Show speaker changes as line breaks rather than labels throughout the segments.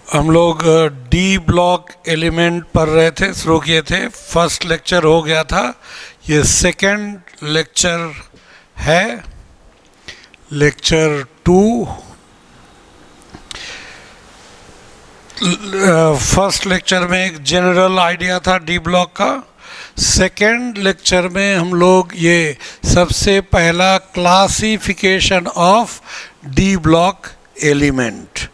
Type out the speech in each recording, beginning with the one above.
हम लोग D block element पढ़ रहे थे, शुरू किए थे। फर्स्ट लेक्चर हो गया था, ये सेकंड लेक्चर है, लेक्चर 2। फर्स्ट लेक्चर में एक जनरल आइडिया था डी ब्लॉक का। सेकंड लेक्चर में हम लोग ये सबसे पहला classification of D block element,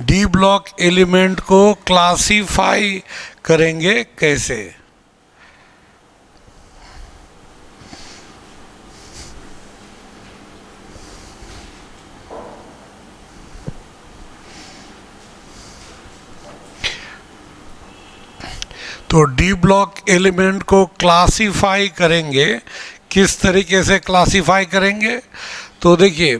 D block element को क्लासिफाई करेंगे कैसे। तो डी ब्लॉक एलिमेंट को क्लासिफाई करेंगे, किस तरीके से क्लासिफाई करेंगे। तो देखिए,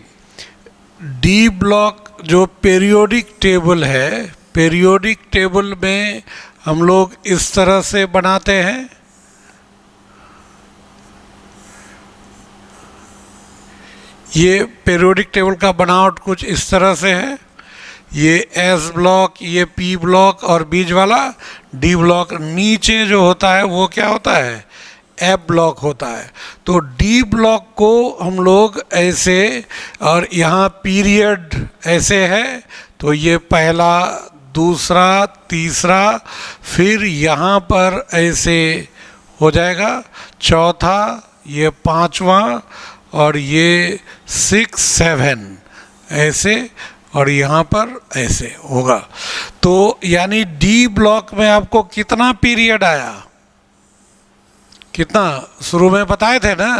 डी ब्लॉक जो पीरियोडिक टेबल है, पीरियोडिक टेबल में हम लोग इस तरह से बनाते हैं। ये पीरियोडिक टेबल का बनावट कुछ इस तरह से है। ये एस ब्लॉक, ये पी ब्लॉक और बीच वाला डी ब्लॉक। नीचे जो होता है वो क्या होता है, एफ ब्लॉक होता है। तो डी ब्लॉक को हम लोग ऐसे, और यहाँ पीरियड ऐसे है, तो ये पहला, दूसरा, तीसरा, फिर यहाँ पर ऐसे हो जाएगा, चौथा, ये पांचवा, और ये 6, 7 ऐसे, और यहाँ पर ऐसे होगा। तो यानी डी ब्लॉक में आपको कितना पीरियड आया, कितना शुरू में बताए थे ना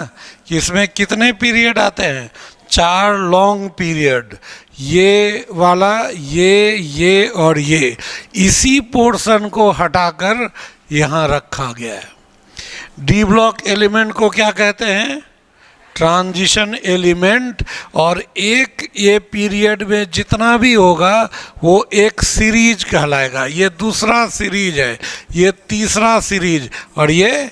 कि इसमें कितने पीरियड आते हैं, 4 लॉन्ग पीरियड। ये वाला, ये और ये, इसी पोर्शन को हटाकर यहाँ रखा गया है। डी ब्लॉक एलिमेंट को क्या कहते हैं, ट्रांजिशन एलिमेंट। और एक ये पीरियड में जितना भी होगा वो एक सीरीज कहलाएगा। ये दूसरा सीरीज है, ये तीसरा सीरीज, और ये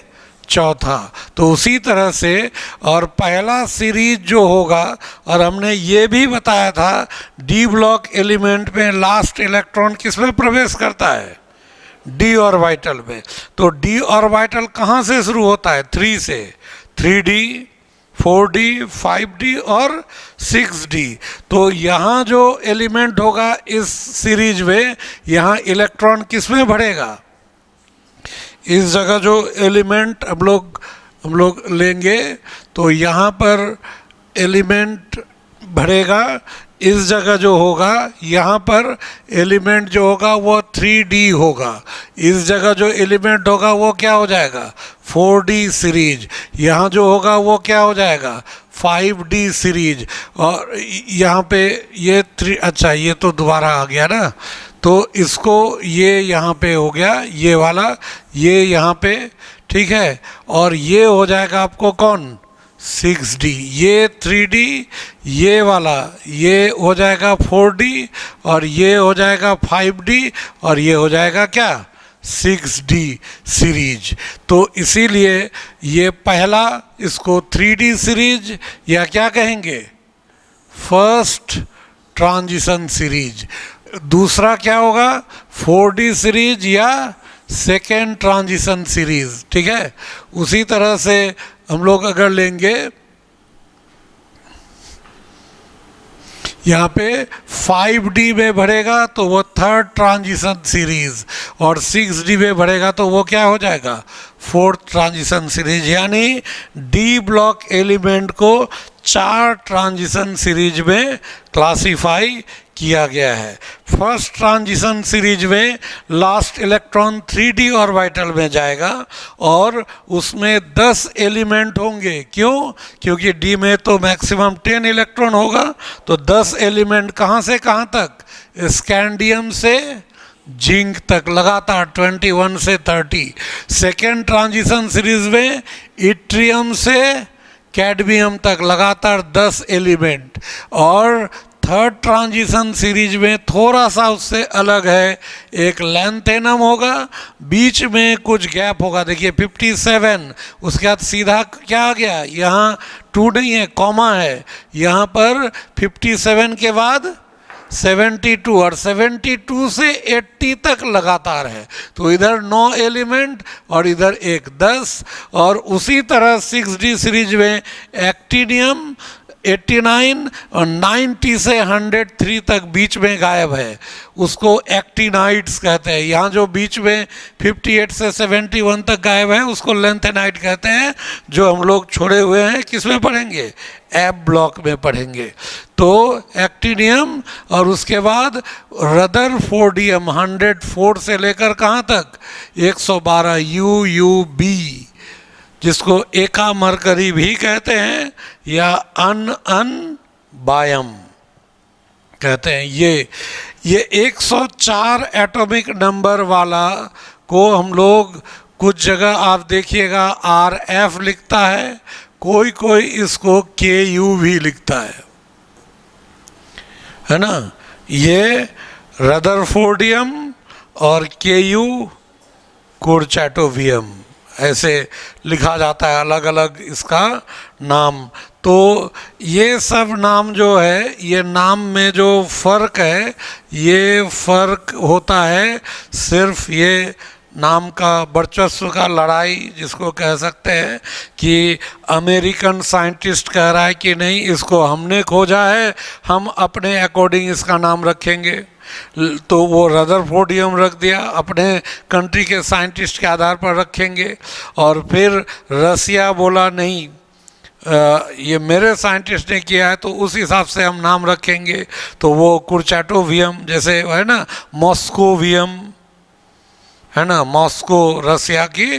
चौथा। तो उसी तरह से, और पहला सीरीज जो होगा, और हमने ये भी बताया था डी ब्लॉक एलिमेंट में लास्ट इलेक्ट्रॉन किस में प्रवेश करता है, डी ऑर्बिटल में। तो डी ऑर्बिटल कहाँ से शुरू होता है, 3 से, 3D, 4D, 5D और 6D। तो यहाँ जो एलिमेंट होगा इस सीरीज में, यहाँ इलेक्ट्रॉन किस में बढ़ेगा, इस जगह जो एलिमेंट हम लोग लेंगे, तो यहाँ पर एलिमेंट बढ़ेगा। इस जगह जो होगा, यहाँ पर एलिमेंट जो होगा वो 3D होगा। इस जगह जो एलिमेंट होगा वो क्या हो जाएगा, 4D सीरीज। यहाँ जो होगा वो क्या हो जाएगा, 5D सीरीज। और यहाँ पे ये 3, अच्छा ये तो दोबारा आ गया ना, तो इसको ये यहाँ पे हो गया, ये वाला, ये यहाँ पे, ठीक है। और ये हो जाएगा आपको कौन, 6D, ये 3D, ये वाला ये हो जाएगा 4D, और ये हो जाएगा 5D, और ये हो जाएगा क्या, 6D सीरीज। तो इसीलिए ये पहला, इसको 3D सीरीज या क्या कहेंगे, फर्स्ट ट्रांजिशन सीरीज। दूसरा क्या होगा, 4D सीरीज या सेकेंड ट्रांजिशन सीरीज, ठीक है। उसी तरह से हम लोग अगर लेंगे, यहाँ पे 5D में बढ़ेगा तो वो थर्ड ट्रांजिशन सीरीज, और 6D में बढ़ेगा तो वो क्या हो जाएगा, फोर्थ ट्रांजिशन सीरीज। यानी डी ब्लॉक एलिमेंट को 4 ट्रांजिशन सीरीज में क्लासिफाई किया गया है। फर्स्ट ट्रांजिशन सीरीज में लास्ट इलेक्ट्रॉन 3D ऑर्बिटल में जाएगा, और उसमें 10 एलिमेंट होंगे। क्यों, क्योंकि डी में तो मैक्सिमम 10 इलेक्ट्रॉन होगा। तो 10 एलिमेंट कहाँ से कहाँ तक, स्कैंडियम से जिंक तक, लगातार 21 से 30। सेकेंड ट्रांजिशन सीरीज में इट्रियम से कैडमियम तक, लगातार 10 एलिमेंट। और थर्ड ट्रांजिशन सीरीज में थोड़ा सा उससे अलग है, एक लैंथेनम होगा, बीच में कुछ गैप होगा। देखिए 57, उसके बाद सीधा क्या आ गया, यहाँ 2 नहीं है, कॉमा है, यहाँ पर 57 के बाद 72 और 72 से 80 तक लगातार है, तो इधर 9 एलिमेंट और इधर एक 10। और उसी तरह 6D सीरीज में एक्टिनियम 89 और 90 से 103 तक बीच में गायब है, उसको एक्टिनाइड्स कहते हैं। यहाँ जो बीच में 58 से 71 तक गायब है उसको लेंथेनाइड कहते हैं, जो हम लोग छोड़े हुए हैं किस में पढ़ेंगे, एफ ब्लॉक में पढ़ेंगे। तो एक्टिनियम और उसके बाद रदरफोर्डियम 104 से लेकर कहाँ तक 112 UUB, जिसको एका मरकरी भी कहते हैं या अन बायम कहते हैं। ये 104 एटॉमिक नंबर वाला को हम लोग कुछ जगह आप देखिएगा RF लिखता है, कोई इसको KU भी लिखता है ना। ये रदरफोर्डियम और KU कुर्चैटोवियम ऐसे लिखा जाता है, अलग अलग इसका नाम। तो ये सब नाम जो है, ये नाम में जो फ़र्क है, ये फ़र्क होता है सिर्फ ये नाम का वर्चस्व का लड़ाई, जिसको कह सकते हैं कि अमेरिकन साइंटिस्ट कह रहा है कि नहीं इसको हमने खोजा है, हम अपने अकॉर्डिंग इसका नाम रखेंगे, तो वो रदरफोर्डियम रख दिया, अपने कंट्री के साइंटिस्ट के आधार पर रखेंगे। और फिर रसिया बोला नहीं ये मेरे साइंटिस्ट ने किया है तो उस हिसाब से हम नाम रखेंगे, तो वो कुर्चैटोवियम जैसे है ना, मॉस्कोवियम है ना, मॉस्को रसिया की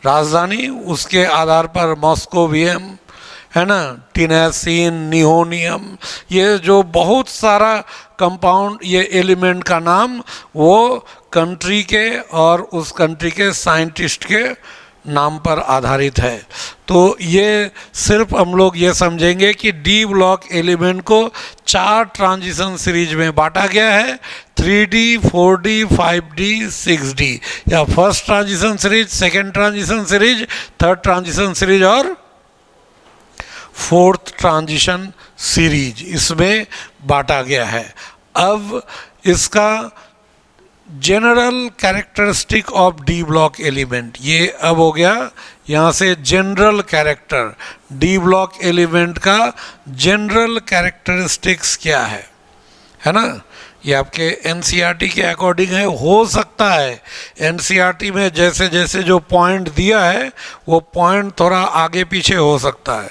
राजधानी, उसके आधार पर मॉस्कोवियम है ना, टिनेसिन, निहोनियम, ये जो बहुत सारा कंपाउंड, ये एलिमेंट का नाम वो कंट्री के और उस कंट्री के साइंटिस्ट के नाम पर आधारित है। तो ये सिर्फ हम लोग ये समझेंगे कि डी ब्लॉक एलिमेंट को 4 ट्रांजिशन सीरीज में बांटा गया है, 3D, 4D, 5D, 6D, या first transition series, second transition series, third transition series और फोर्थ ट्रांजिशन सीरीज, इसमें बांटा गया है। अब इसका general characteristic of D block element, ये अब हो गया यहाँ से general character, D block element का जनरल कैरेक्टरिस्टिक्स क्या है ना। ये आपके एनसीईआरटी के अकॉर्डिंग है, हो सकता है एनसीईआरटी में जैसे जैसे जो पॉइंट दिया है वो पॉइंट थोड़ा आगे पीछे हो सकता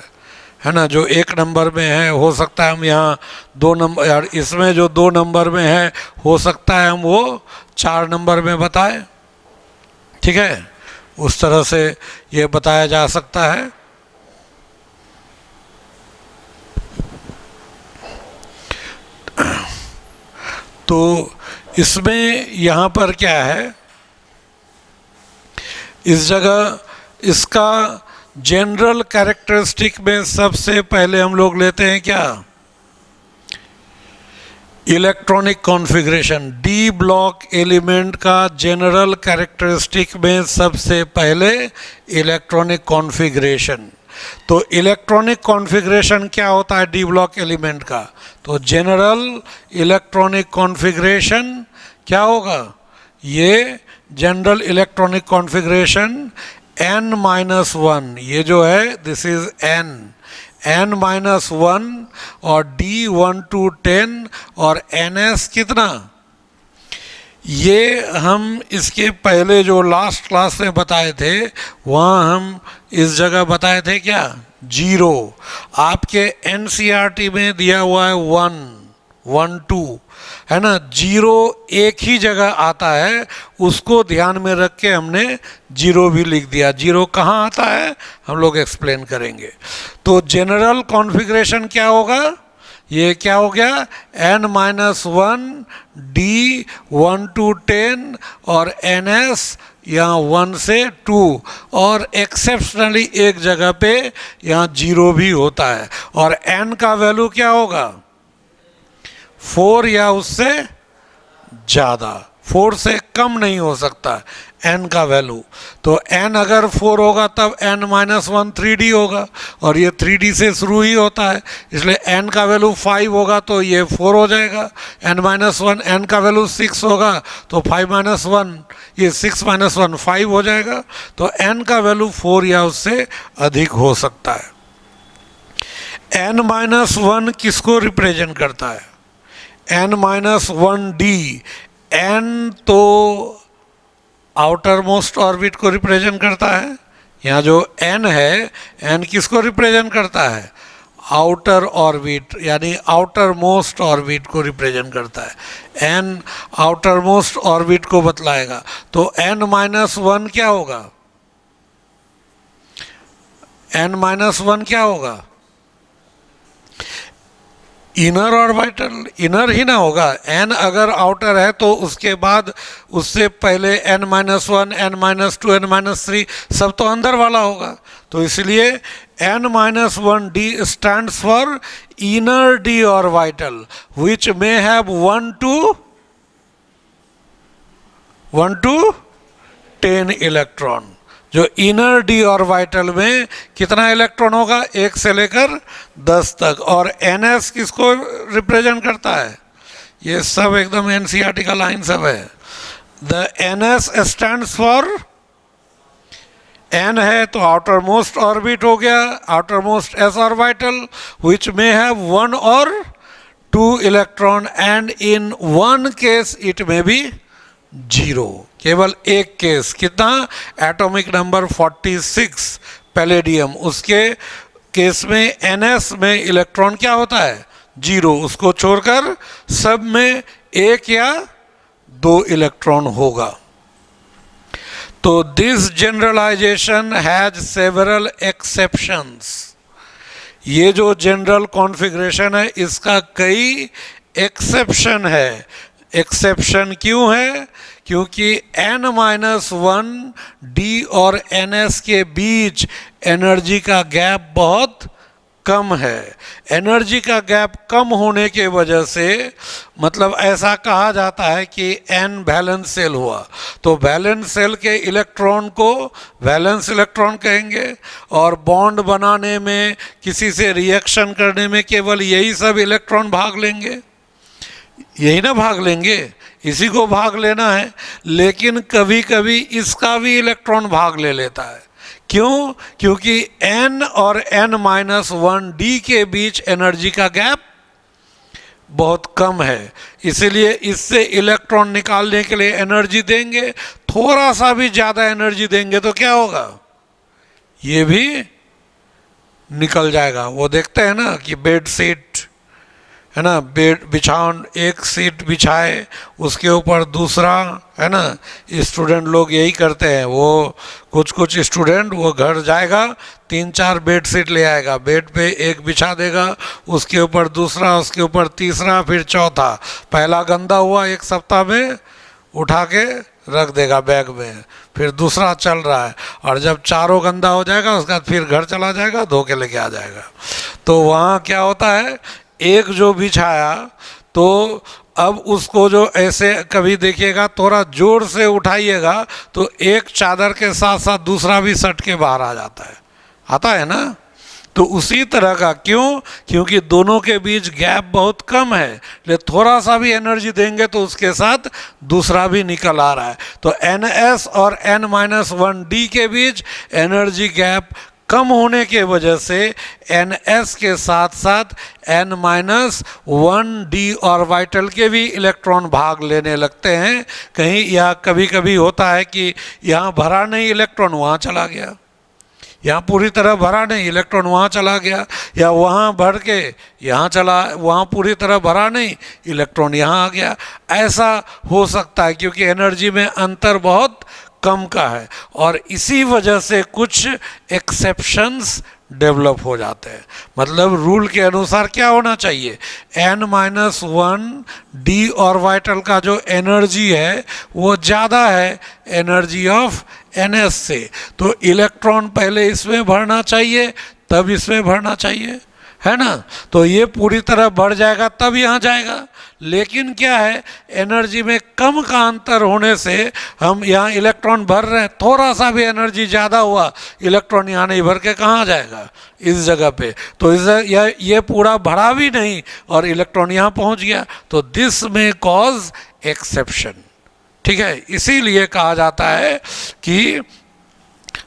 है ना। जो 1 नंबर में है हो सकता है हम यहाँ 2 नंबर, यार इसमें जो 2 नंबर में है हो सकता है हम वो 4 नंबर में बताएं, ठीक है, उस तरह से ये बताया जा सकता है। तो इसमें यहाँ पर क्या है, इस जगह इसका जनरल कैरेक्टरिस्टिक में सबसे पहले हम लोग लेते हैं क्या, electronic configuration. D block element का जनरल कैरेक्टरिस्टिक में सबसे पहले इलेक्ट्रॉनिक कॉन्फ़िगरेशन। तो इलेक्ट्रॉनिक कॉन्फ़िगरेशन क्या होता है डी ब्लॉक एलिमेंट का, तो जनरल इलेक्ट्रॉनिक कॉन्फ़िगरेशन क्या होगा, ये जनरल इलेक्ट्रॉनिक कॉन्फ़िगरेशन n-1, ये जो है दिस इज n-1 और D1 to 10 और ns कितना, ये हम इसके पहले जो लास्ट क्लास में बताए थे वहाँ हम इस जगह बताए थे क्या, 0। आपके एनसीईआरटी में दिया हुआ है 1, 1, 2 है ना, 0 एक ही जगह आता है, उसको ध्यान में रख के हमने 0 भी लिख दिया। 0 कहाँ आता है हम लोग एक्सप्लेन करेंगे। तो जनरल कॉन्फ़िगरेशन क्या होगा, ये क्या हो गया n-1 D1 to 10 और ns यहाँ 1 से 2 और एक्सेप्शनली एक जगह पे यहाँ 0 भी होता है। और n का वैल्यू क्या होगा 4 या उससे ज़्यादा, 4 से कम नहीं हो सकता n का वैल्यू। तो n अगर 4 होगा तब n-1 3D होगा, और ये 3D से शुरू ही होता है, इसलिए n का वैल्यू 5 होगा तो ये 4 हो जाएगा। n-1 n का वैल्यू 6 होगा तो 5-1 ये 6-1 5 हो जाएगा। तो n का वैल्यू 4 या उससे अधिक हो सकता है। n-1 किसको रिप्रेजेंट करता है? n-1d, n तो आउटर मोस्ट ऑर्बिट को रिप्रेजेंट करता है। यहाँ जो n है, n किसको रिप्रेजेंट करता है? आउटर ऑर्बिट, यानी आउटर मोस्ट ऑर्बिट को रिप्रेजेंट करता है। n आउटर मोस्ट ऑर्बिट को बतलाएगा। तो n-1 क्या होगा? n-1 क्या होगा? इनर ऑर्बिटल, इनर ही ना होगा। n अगर आउटर है तो उसके बाद उससे पहले n-1, n-2, n-3 सब तो अंदर वाला होगा। तो इसलिए n-1d stands for inner d orbital which may have 1 to 10 electron. जो इनर डी ऑर्बिटल में कितना इलेक्ट्रॉन होगा? 1 से लेकर 10 तक। और ns किसको रिप्रेजेंट करता है? ये सब एकदम एनसीईआरटी का लाइन सब है। The ns stands for, n है तो आउटर मोस्ट ऑर्बिट हो गया, outer most s orbital which may have 1 और 2 electron, and in 1 case it may be 0। केवल एक केस, कितना? एटॉमिक नंबर 46 पैलेडियम, उसके केस में ns में इलेक्ट्रॉन क्या होता है? 0। उसको छोड़कर सब में 1 या 2 इलेक्ट्रॉन होगा। तो this generalization has several exceptions. ये जो जनरल कॉन्फ़िगरेशन है इसका कई एक्सेप्शन है। एक्सेप्शन क्यों है? क्योंकि n-1 d और ns के बीच एनर्जी का गैप बहुत कम है। एनर्जी का गैप कम होने के वजह से, मतलब ऐसा कहा जाता है कि n वैलेंस सेल हुआ, तो वैलेंस सेल के इलेक्ट्रॉन को वैलेंस इलेक्ट्रॉन कहेंगे, और बॉन्ड बनाने में, किसी से रिएक्शन करने में केवल यही सब इलेक्ट्रॉन भाग लेंगे, यही ना भाग लेंगे, इसी को भाग लेना है। लेकिन कभी कभी इसका भी इलेक्ट्रॉन भाग ले लेता है। क्यों? क्योंकि n और n-1d के बीच एनर्जी का गैप बहुत कम है, इसीलिए इससे इलेक्ट्रॉन निकालने के लिए एनर्जी देंगे, थोड़ा सा भी ज़्यादा एनर्जी देंगे तो क्या होगा? ये भी निकल जाएगा। वो देखते हैं ना कि बेड सीट है ना, बेड बिछावन, एक सीट बिछाए उसके ऊपर दूसरा, है ना, स्टूडेंट लोग यही करते हैं। वो कुछ स्टूडेंट वो घर जाएगा, 3-4 बेड सीट ले आएगा, बेड पे एक बिछा देगा, उसके ऊपर दूसरा, उसके ऊपर तीसरा, फिर चौथा। पहला गंदा हुआ, 1 सप्ताह में उठा के रख देगा बैग में, फिर दूसरा चल रहा है, और जब चारों गंदा हो जाएगा उसके बाद फिर घर चला जाएगा, धो के लेके आ जाएगा। तो वहाँ क्या होता है, एक जो बिछाया तो अब उसको जो ऐसे कभी देखिएगा, थोड़ा जोर से उठाइएगा तो एक चादर के साथ साथ दूसरा भी सट के बाहर आ जाता है, आता है ना। तो उसी तरह का, क्यों? क्योंकि दोनों के बीच गैप बहुत कम है, लेकिन थोड़ा सा भी एनर्जी देंगे तो उसके साथ दूसरा भी निकल आ रहा है। तो ns और n-1d के बीच एनर्जी गैप कम होने के वजह से ns के साथ साथ n-1d ऑर्बिटल के भी इलेक्ट्रॉन भाग लेने लगते हैं। कहीं यह कभी कभी होता है कि यहाँ भरा नहीं इलेक्ट्रॉन वहाँ चला गया, यहाँ पूरी तरह भरा नहीं इलेक्ट्रॉन वहाँ चला गया, या वहाँ भर के यहाँ चला, वहाँ पूरी तरह भरा नहीं इलेक्ट्रॉन यहाँ आ गया। ऐसा हो सकता है क्योंकि एनर्जी में अंतर बहुत कम का है, और इसी वजह से कुछ एक्सेप्शंस डेवलप हो जाते हैं। मतलब रूल के अनुसार क्या होना चाहिए, n-1d ऑर्बिटल का जो एनर्जी है वो ज़्यादा है एनर्जी ऑफ ns से, तो इलेक्ट्रॉन पहले इसमें भरना चाहिए तब इसमें भरना चाहिए, है ना। तो ये पूरी तरह बढ़ जाएगा तब यहाँ जाएगा। लेकिन क्या है, एनर्जी में कम का अंतर होने से हम यहाँ इलेक्ट्रॉन भर रहे हैं, थोड़ा सा भी एनर्जी ज़्यादा हुआ, इलेक्ट्रॉन यहाँ नहीं भर के कहाँ जाएगा, इस जगह पे। तो ये पूरा भरा भी नहीं और इलेक्ट्रॉन यहाँ पहुँच गया, तो दिस में कॉज एक्सेप्शन। ठीक है, इसीलिए कहा जाता है कि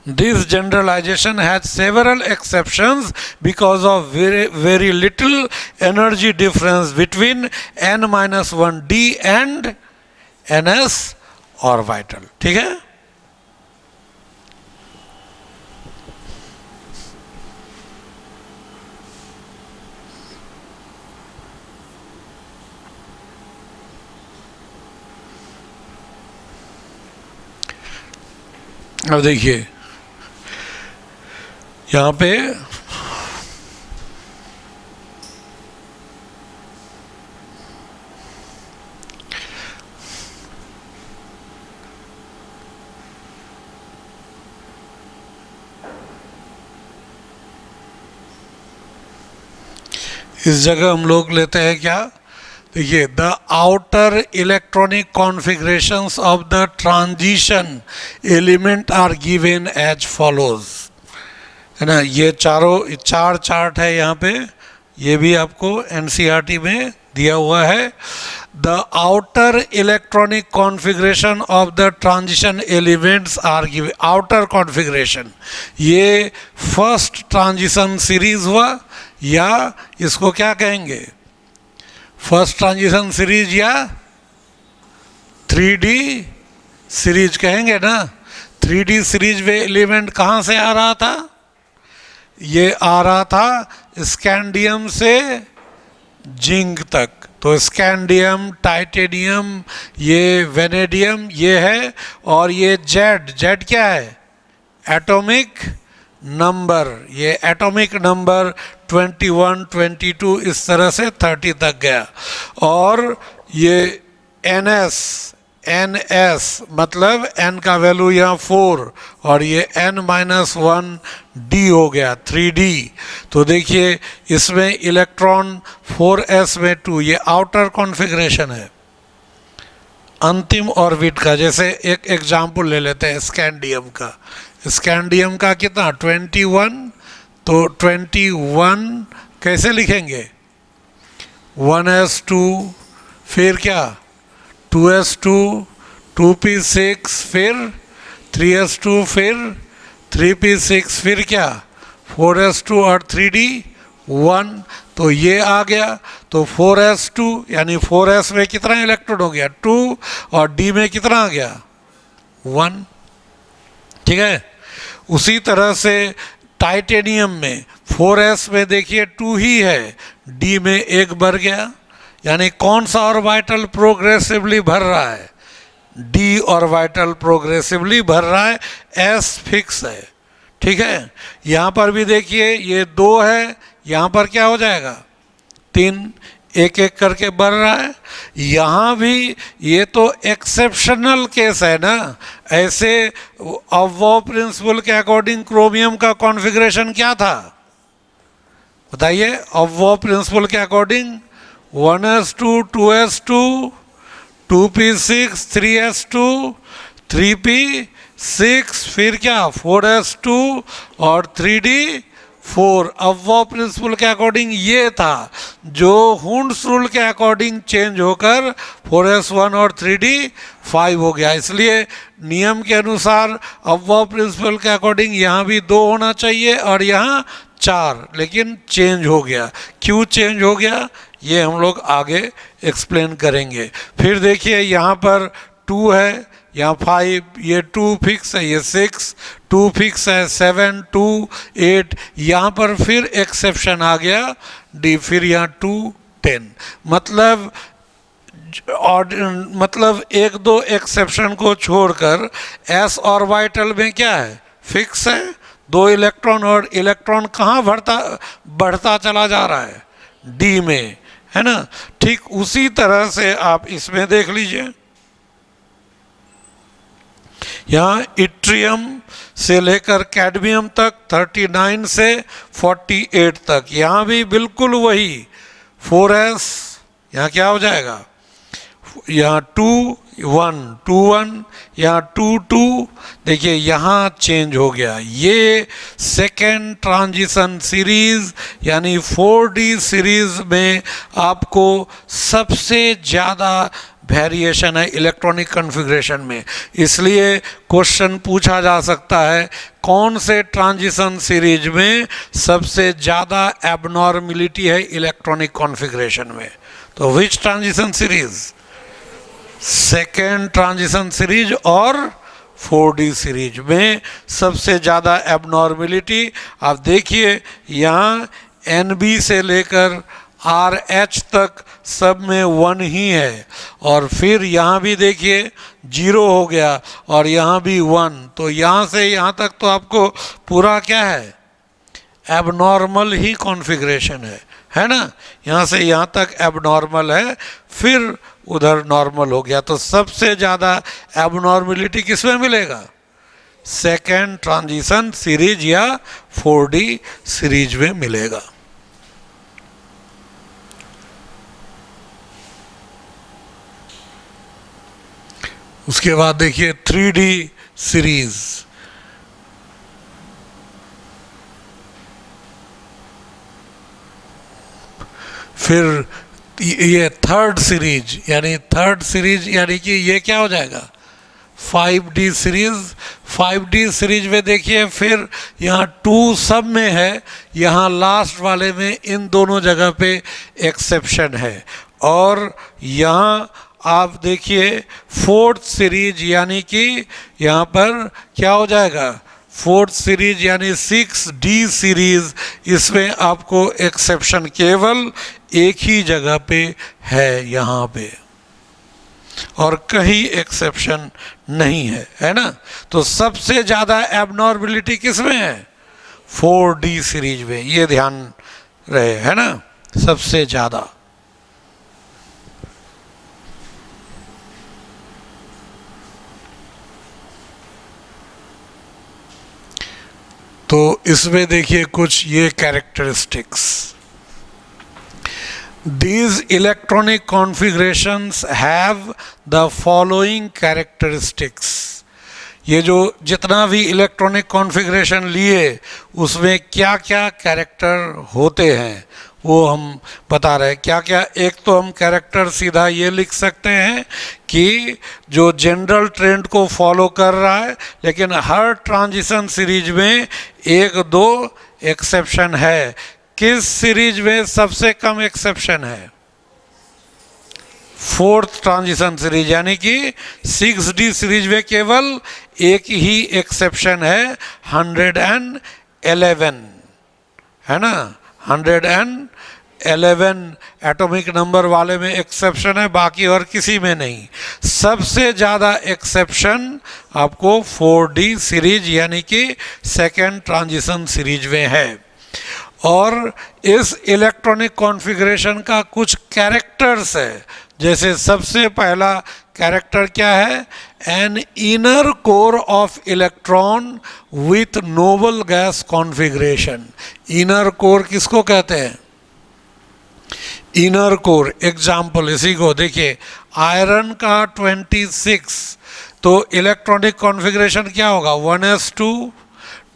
this generalization has several exceptions because of very little energy difference between n-1d and ns orbital। ठीक है, अब देखिए यहाँ पे इस जगह हम लोग लेते हैं क्या, देखिए, the outer electronic configurations of the transition element are given as follows, है ना। ये चार चार्ट है यहाँ पे, ये भी आपको एनसीईआरटी में दिया हुआ है। The outer electronic configuration of the transition elements are given, outer configuration, ये फर्स्ट ट्रांजिशन सीरीज हुआ, या इसको क्या कहेंगे, फर्स्ट ट्रांजिशन सीरीज या 3D सीरीज कहेंगे ना। 3D सीरीज में एलिमेंट कहाँ से आ रहा था, ये आ रहा था स्कैंडियम से जिंक तक, तो स्कैंडियम, टाइटेनियम, ये वेनेडियम, ये है, और ये जेड क्या है, एटॉमिक नंबर, ये एटॉमिक नंबर 21, 22 इस तरह से 30 तक गया। और ये NS मतलब n का वैल्यू यहाँ 4, और ये n-1d हो गया 3D। तो देखिए इसमें इलेक्ट्रॉन 4s में 2, ये आउटर कॉन्फ़िगरेशन है अंतिम ऑर्बिट का। जैसे एक एग्जाम्पल ले लेते हैं स्कैंडियम का, स्कैंडियम का कितना 21, तो 21 कैसे लिखेंगे, 1s2, फिर क्या 2s2, 2p6, फिर 3s2, फिर 3p6, फिर क्या 4s2 और 3d 1, तो ये आ गया। तो 4s2 यानी 4s में कितना इलेक्ट्रॉन हो गया 2, और d में कितना आ गया 1। ठीक है, उसी तरह से टाइटेनियम में 4s में देखिए 2 ही है, d में 1 बढ़ गया, यानी कौन सा ऑर्बिटल प्रोग्रेसिवली भर रहा है, d ऑर्बिटल प्रोग्रेसिवली भर रहा है, s फिक्स है। ठीक है, यहाँ पर भी देखिए ये 2 है, यहाँ पर क्या हो जाएगा 3, एक एक करके बढ़ रहा है। यहाँ भी ये तो एक्सेप्शनल केस है ना, ऐसे अबव प्रिंसिपल के अकॉर्डिंग क्रोमियम का कॉन्फ़िगरेशन क्या था बताइए, अबव प्रिंसिपल के according 1s2, 2s2, 2p6, 3s2, 3p6, फिर क्या 4s2 और 3d4। अबव प्रिंसिपल के अकॉर्डिंग ये था, जो हुंड्स रूल के अकॉर्डिंग चेंज होकर 4s1 और 3d5 हो गया। इसलिए नियम के अनुसार अबव प्रिंसिपल के अकॉर्डिंग यहाँ भी 2 होना चाहिए और यहाँ 4, लेकिन चेंज हो गया। क्यों चेंज हो गया ये हम लोग आगे एक्सप्लेन करेंगे। फिर देखिए यहाँ पर 2 है, यहाँ 5, ये 2 फिक्स है, ये 6, 2 फिक्स है, 7, 2, 8, यहाँ पर फिर एक्सेप्शन आ गया डी, फिर यहाँ 2, 10। मतलब 1-2 एक्सेप्शन को छोड़कर s ऑर्बिटल में क्या है फिक्स है, 2 इलेक्ट्रॉन, और इलेक्ट्रॉन कहाँ बढ़ता चला जा रहा है d में, है ना। ठीक उसी तरह से आप इसमें देख लीजिए, यहाँ इट्रियम से लेकर कैडमियम तक, 39 से 48 तक। यहाँ भी बिल्कुल वही 4s, यहाँ क्या हो जाएगा, यहाँ 2 1 2 1, यहाँ 2 2। देखिए यहाँ चेंज हो गया। ये सेकेंड ट्रांजिशन सीरीज यानी 4D सीरीज में आपको सबसे ज़्यादा वेरिएशन है इलेक्ट्रॉनिक कॉन्फ़िगरेशन में। इसलिए क्वेश्चन पूछा जा सकता है कौन से ट्रांजिशन सीरीज में सबसे ज़्यादा एबनॉर्मलिटी है इलेक्ट्रॉनिक कॉन्फ़िगरेशन में। तो विच transition series, second transition series और 4D सीरीज में सबसे ज़्यादा एबनॉर्मलिटी। आप देखिए यहाँ NB से लेकर RH तक सब में 1 ही है, और फिर यहाँ भी देखिए 0 हो गया और यहाँ भी 1। तो यहाँ से यहाँ तक तो आपको पूरा क्या है, एबनॉर्मल ही कॉन्फ़िगरेशन है ना। यहाँ से यहाँ तक एबनॉर्मल है, फिर उधर नॉर्मल हो गया। तो सबसे ज़्यादा एबनॉर्मलिटी किस में मिलेगा, सेकेंड ट्रांजिशन सीरीज या 4D सीरीज में मिलेगा। उसके बाद देखिए 3D सीरीज। फिर ये थर्ड सीरीज यानी कि ये क्या हो जाएगा, 5D सीरीज। 5D सीरीज में देखिए फिर यहाँ 2 सब में है, यहाँ लास्ट वाले में इन दोनों जगह पे एक्सेप्शन है। और यहाँ आप देखिए 4th सीरीज यानी कि यहाँ पर क्या हो जाएगा, 4th सीरीज यानी 6D सीरीज, इसमें आपको एक्सेप्शन केवल एक ही जगह पे है, यहाँ पे, और कहीं एक्सेप्शन नहीं है ना। तो सबसे ज़्यादा एबनॉर्मलिटी किस में है, 4D सीरीज में, ये ध्यान रहे, है ना, सबसे ज़्यादा। तो इसमें देखिए कुछ ये characteristics, These electronic configurations have the following characteristics। ये जो जितना भी इलेक्ट्रॉनिक कॉन्फ़िगरेशन लिए उसमें क्या क्या कैरेक्टर होते हैं वो हम बता रहे हैं। क्या क्या, एक तो हम कैरेक्टर सीधा ये लिख सकते हैं कि जो जनरल ट्रेंड को फॉलो कर रहा है, लेकिन हर ट्रांजिशन सीरीज में 1-2 एक्सेप्शन है। किस सीरीज में सबसे कम एक्सेप्शन है, 4th ट्रांजिशन सीरीज यानी कि 6D सीरीज में केवल एक ही एक्सेप्शन है, 111 है ना, 111 एटॉमिक नंबर वाले में एक्सेप्शन है, बाकी और किसी में नहीं। सबसे ज़्यादा एक्सेप्शन आपको 4D सीरीज यानी कि सेकेंड ट्रांजिशन सीरीज में है। और इस इलेक्ट्रॉनिक कॉन्फ़िगरेशन का कुछ कैरेक्टर्स है, जैसे सबसे पहला कैरेक्टर क्या है, an inner core of electron with noble gas configuration. Inner core किसको कहते हैं, इनर कोर। एग्जाम्पल इसी को देखिए, आयरन का 26, तो इलेक्ट्रॉनिक कॉन्फ़िगरेशन क्या होगा, 1s2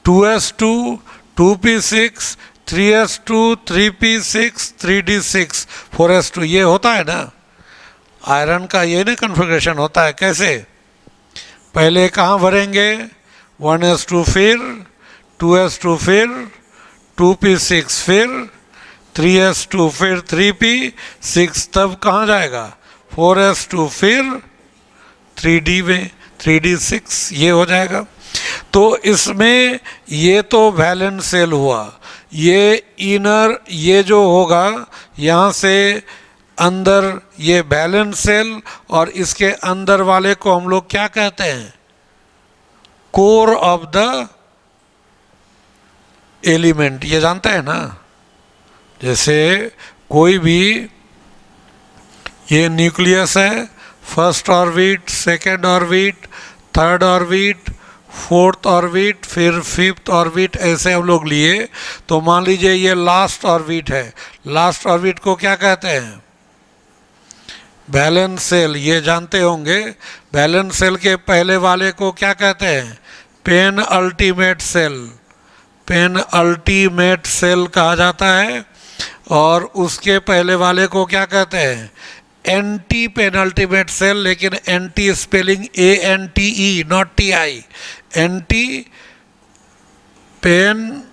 2s2 2p6 3s2 3p6 3d6 4s2, ये होता है ना आयरन का, ये ना कॉन्फ़िगरेशन होता है। कैसे, पहले कहाँ भरेंगे, 1s2 फिर 2s2 फिर 2p6 फिर 3s2 फिर 3p6, तब कहाँ जाएगा 4s2 फिर 3d में 3d6, ये हो जाएगा। तो इसमें ये तो वैलेंट सेल हुआ, ये इनर ये जो होगा यहाँ से अंदर ये वैलेंट सेल, और इसके अंदर वाले को हम लोग क्या कहते हैं, कोर ऑफ द एलिमेंट, ये जानते हैं ना। जैसे कोई भी ये न्यूक्लियस है, first orbit, second orbit, third orbit, fourth orbit, फिर फिफ्थ ऑर्बिट, ऐसे हम लोग लिए। तो मान लीजिए ये लास्ट ऑर्बिट है, लास्ट ऑर्बिट को क्या कहते हैं? बैलेंस सेल, ये जानते होंगे। बैलेंस सेल के पहले वाले को क्या कहते हैं? Pen ultimate shell, pen ultimate shell कहा जाता है। और उसके पहले वाले को क्या कहते हैं? एंटी पेनल्टीमेट सेल, लेकिन ante spelling ANTE not TI, anti pen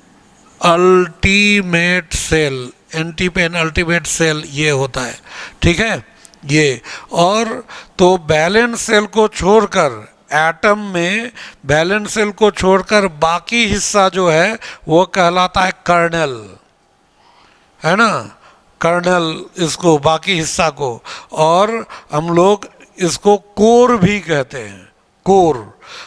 ultimate shell, anti pen ultimate shell ये होता है, ठीक है ये। और तो बैलेंस सेल को छोड़कर, एटम में बैलेंस सेल को छोड़कर बाकी हिस्सा जो है वो कहलाता है कर्नल, है ना, कर्नल इसको, बाकी हिस्सा को। और हम लोग इसको कोर भी कहते हैं, कोर।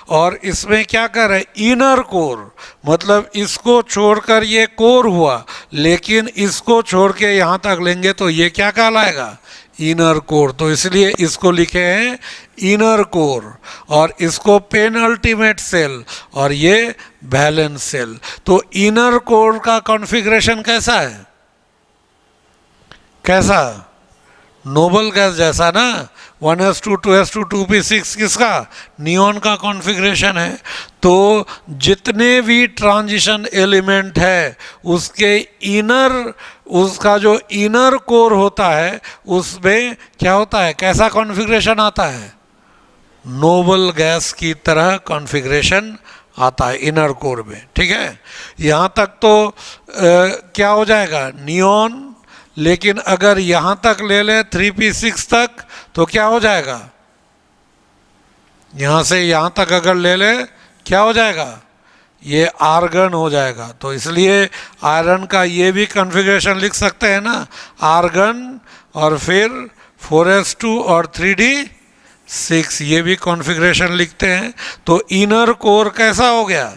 और इसमें क्या कर रहे हैं? इनर कोर, मतलब इसको छोड़कर ये कोर हुआ, लेकिन इसको छोड़ के यहाँ तक लेंगे तो ये क्या कहलाएगा? Inner core. तो इसलिए इसको लिखे हैं इनर कोर, और इसको पेनल्टीमेट सेल, और ये बैलेंस सेल। तो इनर कोर का कॉन्फ़िगरेशन कैसा है? कैसा? नोबल गैस जैसा ना, 1s2 2s2 2p6 किसका? नियॉन का कॉन्फ़िगरेशन है। तो जितने भी ट्रांजिशन एलिमेंट है उसके इनर, उसका जो इनर कोर होता है उसमें क्या होता है? कैसा कॉन्फ़िगरेशन आता है? नोबल गैस की तरह कॉन्फ़िगरेशन आता है इनर कोर में, ठीक है। यहाँ तक तो क्या हो जाएगा? नियॉन। लेकिन अगर यहाँ तक ले ले 3p6 तक तो क्या हो जाएगा? यहाँ से यहाँ तक अगर ले ले क्या हो जाएगा? ये आर्गन हो जाएगा। तो इसलिए आयरन का ये भी कॉन्फ़िगरेशन लिख सकते हैं ना, आर्गन, और फिर 4s2 और 3d6, ये भी कॉन्फ़िगरेशन लिखते हैं। तो इनर कोर कैसा हो गया?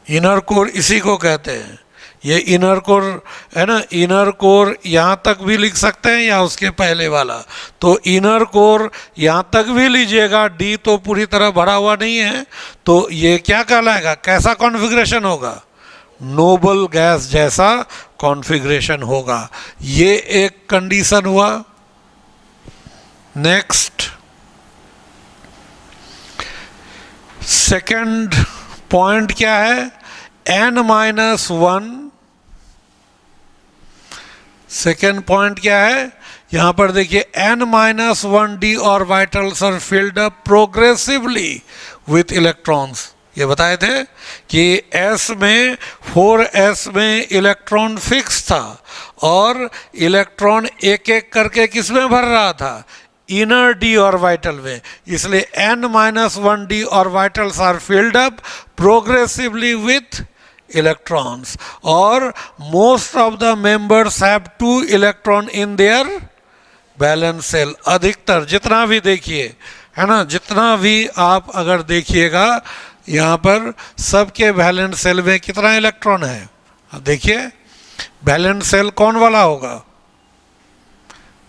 इनर कोर इसी को कहते हैं, ये इनर कोर है ना। इनर कोर यहाँ तक भी लिख सकते हैं या उसके पहले वाला। तो इनर कोर यहाँ तक भी लीजिएगा, डी तो पूरी तरह भरा हुआ नहीं है, तो ये क्या कहलाएगा? कैसा कॉन्फ़िगरेशन होगा? नोबल गैस जैसा कॉन्फ़िगरेशन होगा। ये एक कंडीशन हुआ। नेक्स्ट, सेकंड पॉइंट क्या है? n-1। सेकेंड पॉइंट क्या है? यहाँ पर देखिए, n-1d orbitals are filled up progressively with electrons. ये बताए थे कि s में 4s में इलेक्ट्रॉन फिक्स था और इलेक्ट्रॉन एक एक करके किस में भर रहा था? इनर d ऑर्बिटल में। इसलिए n-1d orbitals are filled up progressively with electrons, और most of the members have 2 electron in their valence shell. अधिकतर जितना भी देखिए, है ना, जितना भी आप अगर देखिएगा यहाँ पर सबके बैलेंस सेल में कितना इलेक्ट्रॉन है? देखिए, बैलेंस सेल कौन वाला होगा?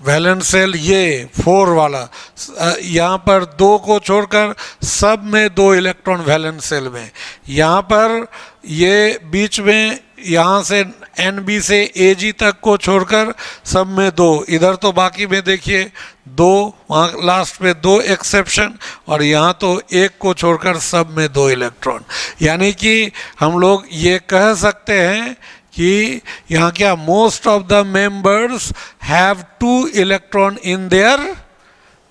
बैलेंस सेल ये 4 वाला। यहाँ पर 2 को छोड़कर सब में 2 इलेक्ट्रॉन बैलेंस सेल में। यहाँ पर ये बीच में, यहाँ से NB से AG तक को छोड़कर सब में 2। इधर तो बाकी में देखिए 2, वहाँ लास्ट में 2 एक्सेप्शन, और यहाँ तो 1 को छोड़कर सब में 2 इलेक्ट्रॉन। यानी कि हम लोग ये कह सकते हैं कि यहाँ क्या? Most of the members have 2 electron in their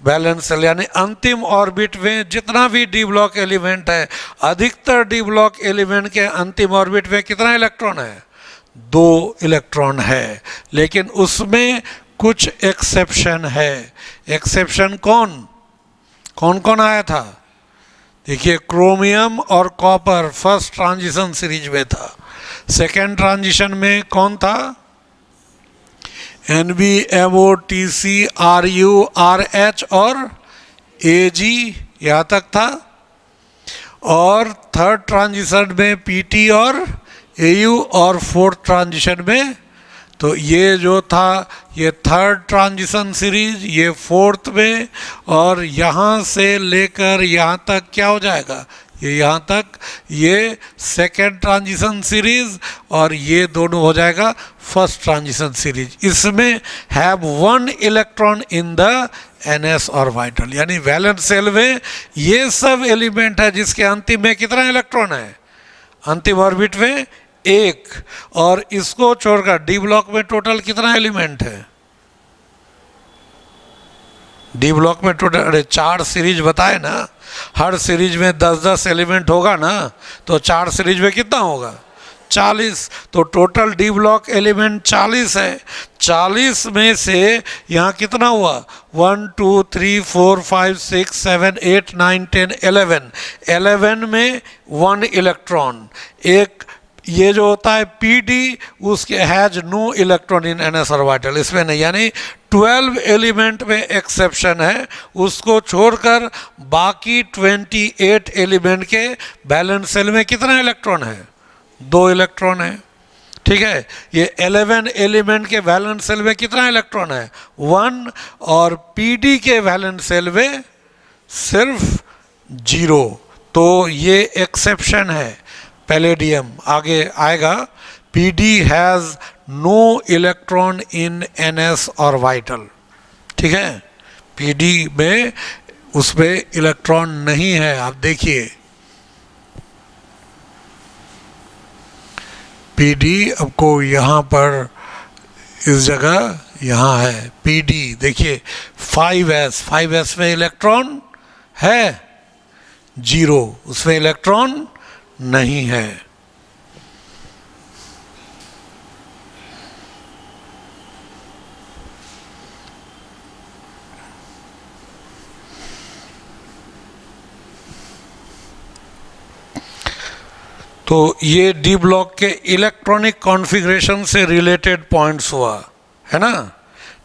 valence shell. यानी अंतिम ऑर्बिट में जितना भी डी ब्लॉक एलिमेंट है, अधिकतर डी ब्लॉक एलिमेंट के अंतिम ऑर्बिट में कितना इलेक्ट्रॉन है? 2 इलेक्ट्रॉन है। लेकिन उसमें कुछ एक्सेप्शन है। एक्सेप्शन कौन कौन कौन आया था? देखिए, क्रोमियम और कॉपर फर्स्ट ट्रांजिशन सीरीज में था। सेकेंड ट्रांजिशन में कौन था? NB, MO, TC, RU, RH और AG, यहाँ तक था। और थर्ड ट्रांजिशन में PT और AU, और फोर्थ ट्रांजिशन में तो ये जो था ये थर्ड ट्रांजिशन सीरीज, ये फोर्थ में, और यहाँ से लेकर यहाँ तक क्या हो जाएगा, ये यहाँ तक ये सेकेंड ट्रांजिशन सीरीज, और ये दोनों हो जाएगा फर्स्ट ट्रांजिशन सीरीज। इसमें have one electron in the NS orbital, यानी वैलेंस शेल में ये सब एलिमेंट है जिसके अंतिम में कितना इलेक्ट्रॉन है, अंतिम ऑर्बिट में एक, और इसको छोड़कर डी ब्लॉक में टोटल कितना एलिमेंट है, डी ब्लॉक में टोटल, अरे 4 सीरीज बताए ना, हर सीरीज में 10-10 एलिमेंट होगा ना, तो 4 सीरीज में कितना होगा, 40, तो टोटल डी ब्लॉक एलिमेंट 40 है। 40 में से यहाँ कितना हुआ, 1 2 3 4 5 6 7 8 9 10 11, 11 में 1 इलेक्ट्रॉन, एक ये जो होता है पीडी, उसके has no electron in NS orbital, इसमें नहीं, यानी 12 एलिमेंट में एक्सेप्शन है, उसको छोड़कर बाकी 28 एलिमेंट के बैलेंस शेल में कितना इलेक्ट्रॉन है, 2 इलेक्ट्रॉन है, ठीक है। ये 11 एलिमेंट के वैलेंस शेल में कितना इलेक्ट्रॉन है, 1, और पीडी के वैलेंस शेल में सिर्फ 0, तो ये एक्सेप्शन है पैलेडियम। आगे आएगा PD has no electron in NS orbital, ठीक है, पीडी में उसमें इलेक्ट्रॉन नहीं है। आप देखिए पीडी आपको यहाँ पर इस जगह यहाँ है पीडी, देखिए 5s में इलेक्ट्रॉन है 0, उसमें इलेक्ट्रॉन नहीं है। तो ये डी ब्लॉक के इलेक्ट्रॉनिक कॉन्फ़िगरेशन से रिलेटेड पॉइंट्स हुआ है ना,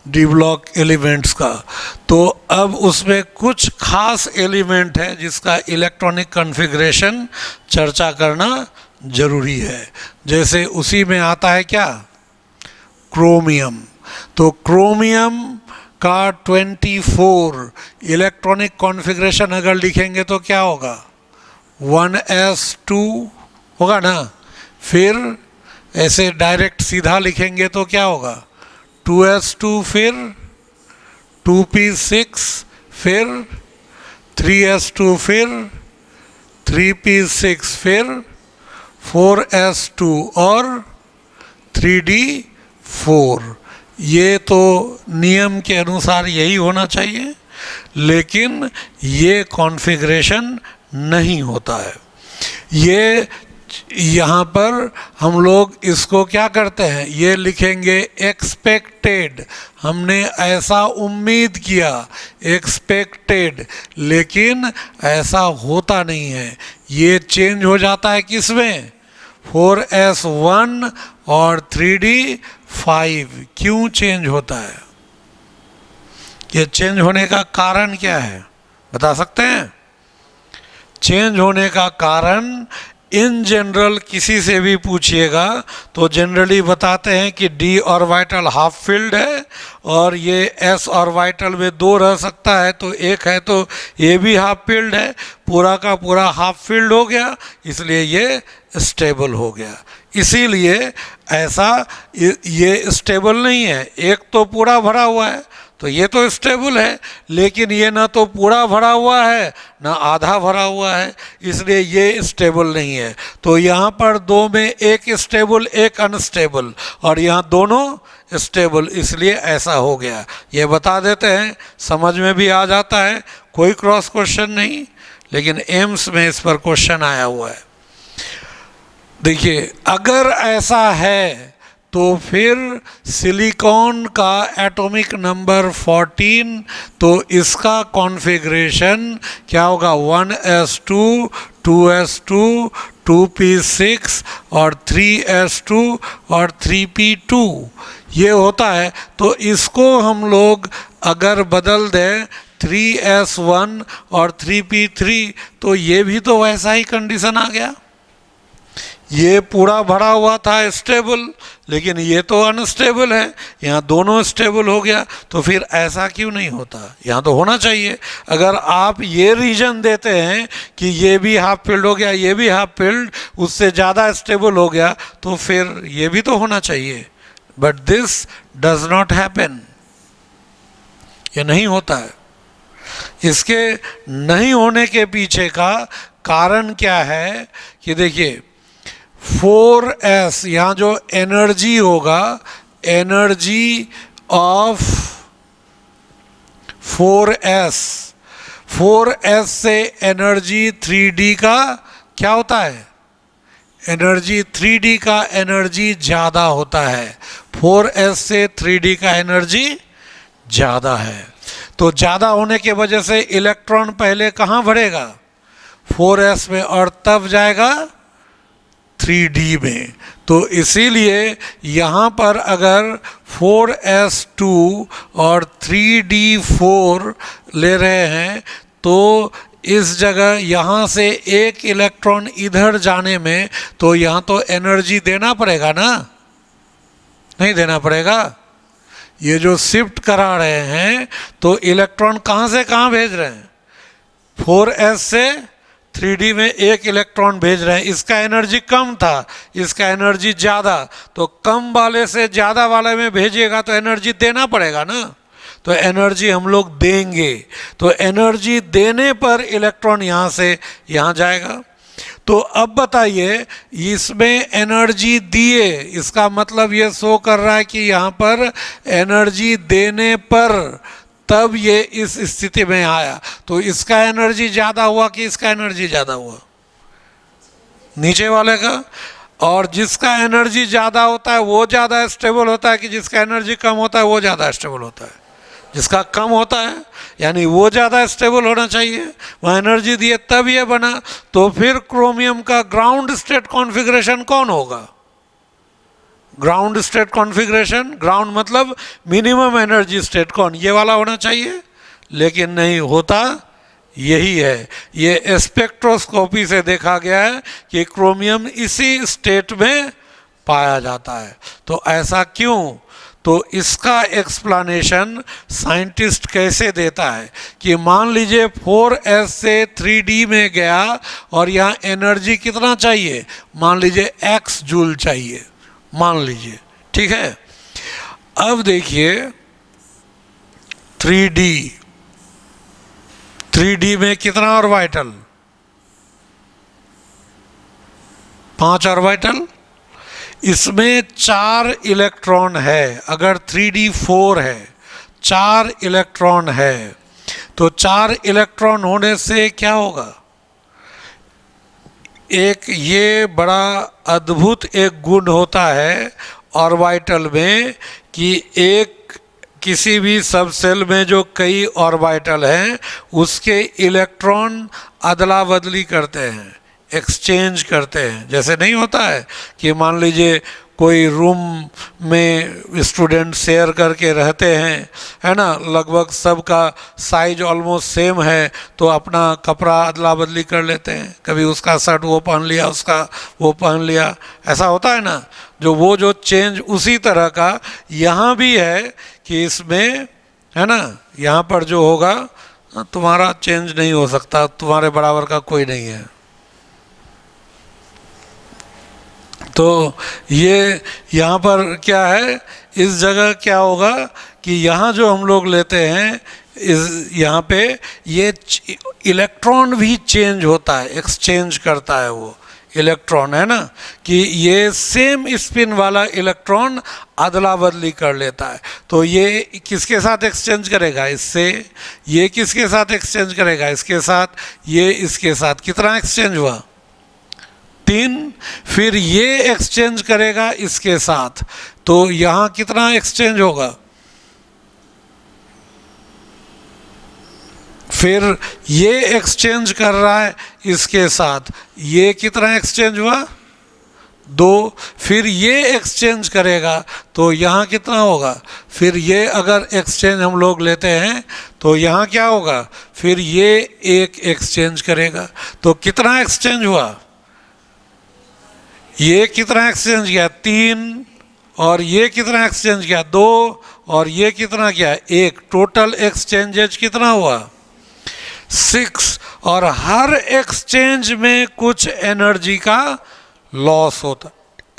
डी ब्लॉक एलिमेंट्स का। तो अब उसमें कुछ खास एलिमेंट है जिसका इलेक्ट्रॉनिक कॉन्फ़िगरेशन चर्चा करना जरूरी है। जैसे उसी में आता है क्या, क्रोमियम। तो क्रोमियम का 24 इलेक्ट्रॉनिक कॉन्फ़िगरेशन अगर लिखेंगे तो क्या होगा, 1s2 होगा ना, फिर ऐसे डायरेक्ट सीधा लिखेंगे तो क्या होगा, 2s2, फिर 2p6, फिर 3s2, फिर 3p6, फिर 4s2 और 3d4। ये तो नियम के अनुसार यही होना चाहिए, लेकिन ये कॉन्फ़िगरेशन नहीं होता है। ये यहाँ पर हम लोग इसको क्या करते हैं, ये लिखेंगे एक्सपेक्टेड, हमने ऐसा उम्मीद किया, एक्सपेक्टेड, लेकिन ऐसा होता नहीं है। ये चेंज हो जाता है किसमें, 4s1 और 3d5। क्यों चेंज होता है, ये चेंज होने का कारण क्या है, बता सकते हैं? चेंज होने का कारण इन जनरल किसी से भी पूछिएगा तो जनरली बताते हैं कि डी ऑर्बिटल हाफ फिल्ड है और ये एस ऑर्बिटल में 2 रह सकता है, तो 1 है तो ये भी हाफ फिल्ड है, पूरा का पूरा हाफ फिल्ड हो गया, इसलिए ये स्टेबल हो गया। इसीलिए ऐसा ये स्टेबल नहीं है, एक तो पूरा भरा हुआ है तो ये तो स्टेबल है, लेकिन ये ना तो पूरा भरा हुआ है ना आधा भरा हुआ है, इसलिए ये स्टेबल नहीं है। तो यहाँ पर 2 में एक स्टेबल एक अनस्टेबल, और यहाँ दोनों स्टेबल, इसलिए ऐसा हो गया। ये बता देते हैं, समझ में भी आ जाता है, कोई क्रॉस क्वेश्चन नहीं, लेकिन एम्स में इस पर क्वेश्चन आया हुआ है। देखिए अगर ऐसा है तो फिर सिलिकॉन का एटॉमिक नंबर 14, तो इसका कॉन्फ़िगरेशन क्या होगा, 1s2, 2s2, 2p6 और 3s2 और 3p2 ये होता है। तो इसको हम लोग अगर बदल दें 3s1 और 3p3 तो ये भी तो वैसा ही कंडीशन आ गया, ये पूरा भरा हुआ था स्टेबल, लेकिन ये तो अनस्टेबल है, यहाँ दोनों स्टेबल हो गया, तो फिर ऐसा क्यों नहीं होता? यहाँ तो होना चाहिए। अगर आप ये रीजन देते हैं कि ये भी हाफ फिल्ड हो गया, ये भी हाफ फिल्ड, उससे ज़्यादा स्टेबल हो गया, तो फिर ये भी तो होना चाहिए। But this does not happen, ये नहीं होता है। इसके नहीं होने के पीछे का कारण क्या है कि देखिए 4s, यहाँ जो एनर्जी होगा, एनर्जी ऑफ 4s, 4s से एनर्जी 3d का क्या होता है? एनर्जी 3d का एनर्जी ज़्यादा होता है, 4s से 3d का एनर्जी ज़्यादा है। तो ज़्यादा होने के वजह से इलेक्ट्रॉन पहले कहाँ भरेगा? 4s में, और तब जाएगा 3d में। तो इसीलिए यहाँ पर अगर 4s2 और 3d4 ले रहे हैं, तो इस जगह यहाँ से एक इलेक्ट्रॉन इधर जाने में तो यहाँ तो एनर्जी देना पड़ेगा ना, नहीं देना पड़ेगा? ये जो शिफ्ट करा रहे हैं तो इलेक्ट्रॉन कहाँ से कहाँ भेज रहे हैं? 4s से 3d में एक इलेक्ट्रॉन भेज रहे हैं। इसका एनर्जी कम था, इसका एनर्जी ज़्यादा, तो कम वाले से ज़्यादा वाले में भेजिएगा तो एनर्जी देना पड़ेगा ना, तो एनर्जी हम लोग देंगे। तो एनर्जी देने पर इलेक्ट्रॉन यहाँ से यहाँ जाएगा। तो अब बताइए, इसमें एनर्जी दिए, इसका मतलब ये शो कर रहा है कि यहाँ पर एनर्जी देने पर तब ये इस स्थिति में आया। तो इसका एनर्जी ज़्यादा हुआ कि इसका एनर्जी ज़्यादा हुआ? नीचे वाले का। और जिसका एनर्जी ज़्यादा होता है वो ज़्यादा स्टेबल होता है कि जिसका एनर्जी कम होता है वो ज़्यादा स्टेबल होता है? जिसका कम होता है, यानी वो ज़्यादा स्टेबल होना चाहिए, वह एनर्जी दिए तब ये बना। तो फिर क्रोमियम का ग्राउंड स्टेट कॉन्फ़िगरेशन कौन होगा? ग्राउंड स्टेट कॉन्फ़िगरेशन, ग्राउंड मतलब मिनिमम एनर्जी स्टेट कौन? ये वाला होना चाहिए, लेकिन नहीं होता। यही है, ये स्पेक्ट्रोस्कोपी से देखा गया है कि क्रोमियम इसी स्टेट में पाया जाता है। तो ऐसा क्यों? तो इसका एक्सप्लेनेशन साइंटिस्ट कैसे देता है कि मान लीजिए 4s से 3d में गया और यहाँ एनर्जी कितना चाहिए? मान लीजिए x जूल चाहिए, मान लीजिए, ठीक है। अब देखिए 3d में कितना ऑर्बिटल? 5 ऑर्बिटल। इसमें 4 इलेक्ट्रॉन है। अगर 3d4 है, 4 इलेक्ट्रॉन है, तो 4 इलेक्ट्रॉन होने से क्या होगा? एक ये बड़ा अद्भुत एक गुण होता है ऑर्बिटल में कि एक किसी भी सब सेल में जो कई ऑर्बिटल हैं उसके इलेक्ट्रॉन अदला बदली करते हैं, एक्सचेंज करते हैं। जैसे नहीं होता है कि मान लीजिए कोई रूम में स्टूडेंट शेयर करके रहते हैं, है ना, लगभग सबका साइज ऑलमोस्ट सेम है, तो अपना कपड़ा अदला बदली कर लेते हैं। कभी उसका शर्ट वो पहन लिया, उसका वो पहन लिया, ऐसा होता है ना। जो चेंज उसी तरह का यहाँ भी है कि इसमें, है ना, यहाँ पर जो होगा तुम्हारा चेंज नहीं हो सकता, तुम्हारे बराबर का कोई नहीं है। तो ये यहाँ पर क्या है, इस जगह क्या होगा कि यहाँ जो हम लोग लेते हैं, इस यहाँ पे ये इलेक्ट्रॉन भी चेंज होता है, एक्सचेंज करता है वो इलेक्ट्रॉन, है ना, कि ये सेम स्पिन वाला इलेक्ट्रॉन अदला बदली कर लेता है। तो ये किसके साथ एक्सचेंज करेगा? इससे। ये किसके साथ एक्सचेंज करेगा? इसके साथ। ये इसके साथ। कितना एक्सचेंज हुआ? 3। फिर ये एक्सचेंज करेगा इसके साथ, तो यहाँ कितना एक्सचेंज होगा? फिर ये एक्सचेंज कर रहा है इसके साथ, ये कितना एक्सचेंज हुआ? 2। फिर ये एक्सचेंज करेगा तो यहाँ कितना होगा? फिर ये अगर एक्सचेंज हम लोग लेते हैं तो यहाँ क्या होगा? फिर ये एक एक्सचेंज करेगा, तो कितना एक्सचेंज हुआ? ये कितना एक्सचेंज किया 3, और ये कितना एक्सचेंज किया 2, और ये कितना किया 1। टोटल एक्सचेंजेज कितना हुआ 6। और हर एक्सचेंज में कुछ एनर्जी का लॉस होता,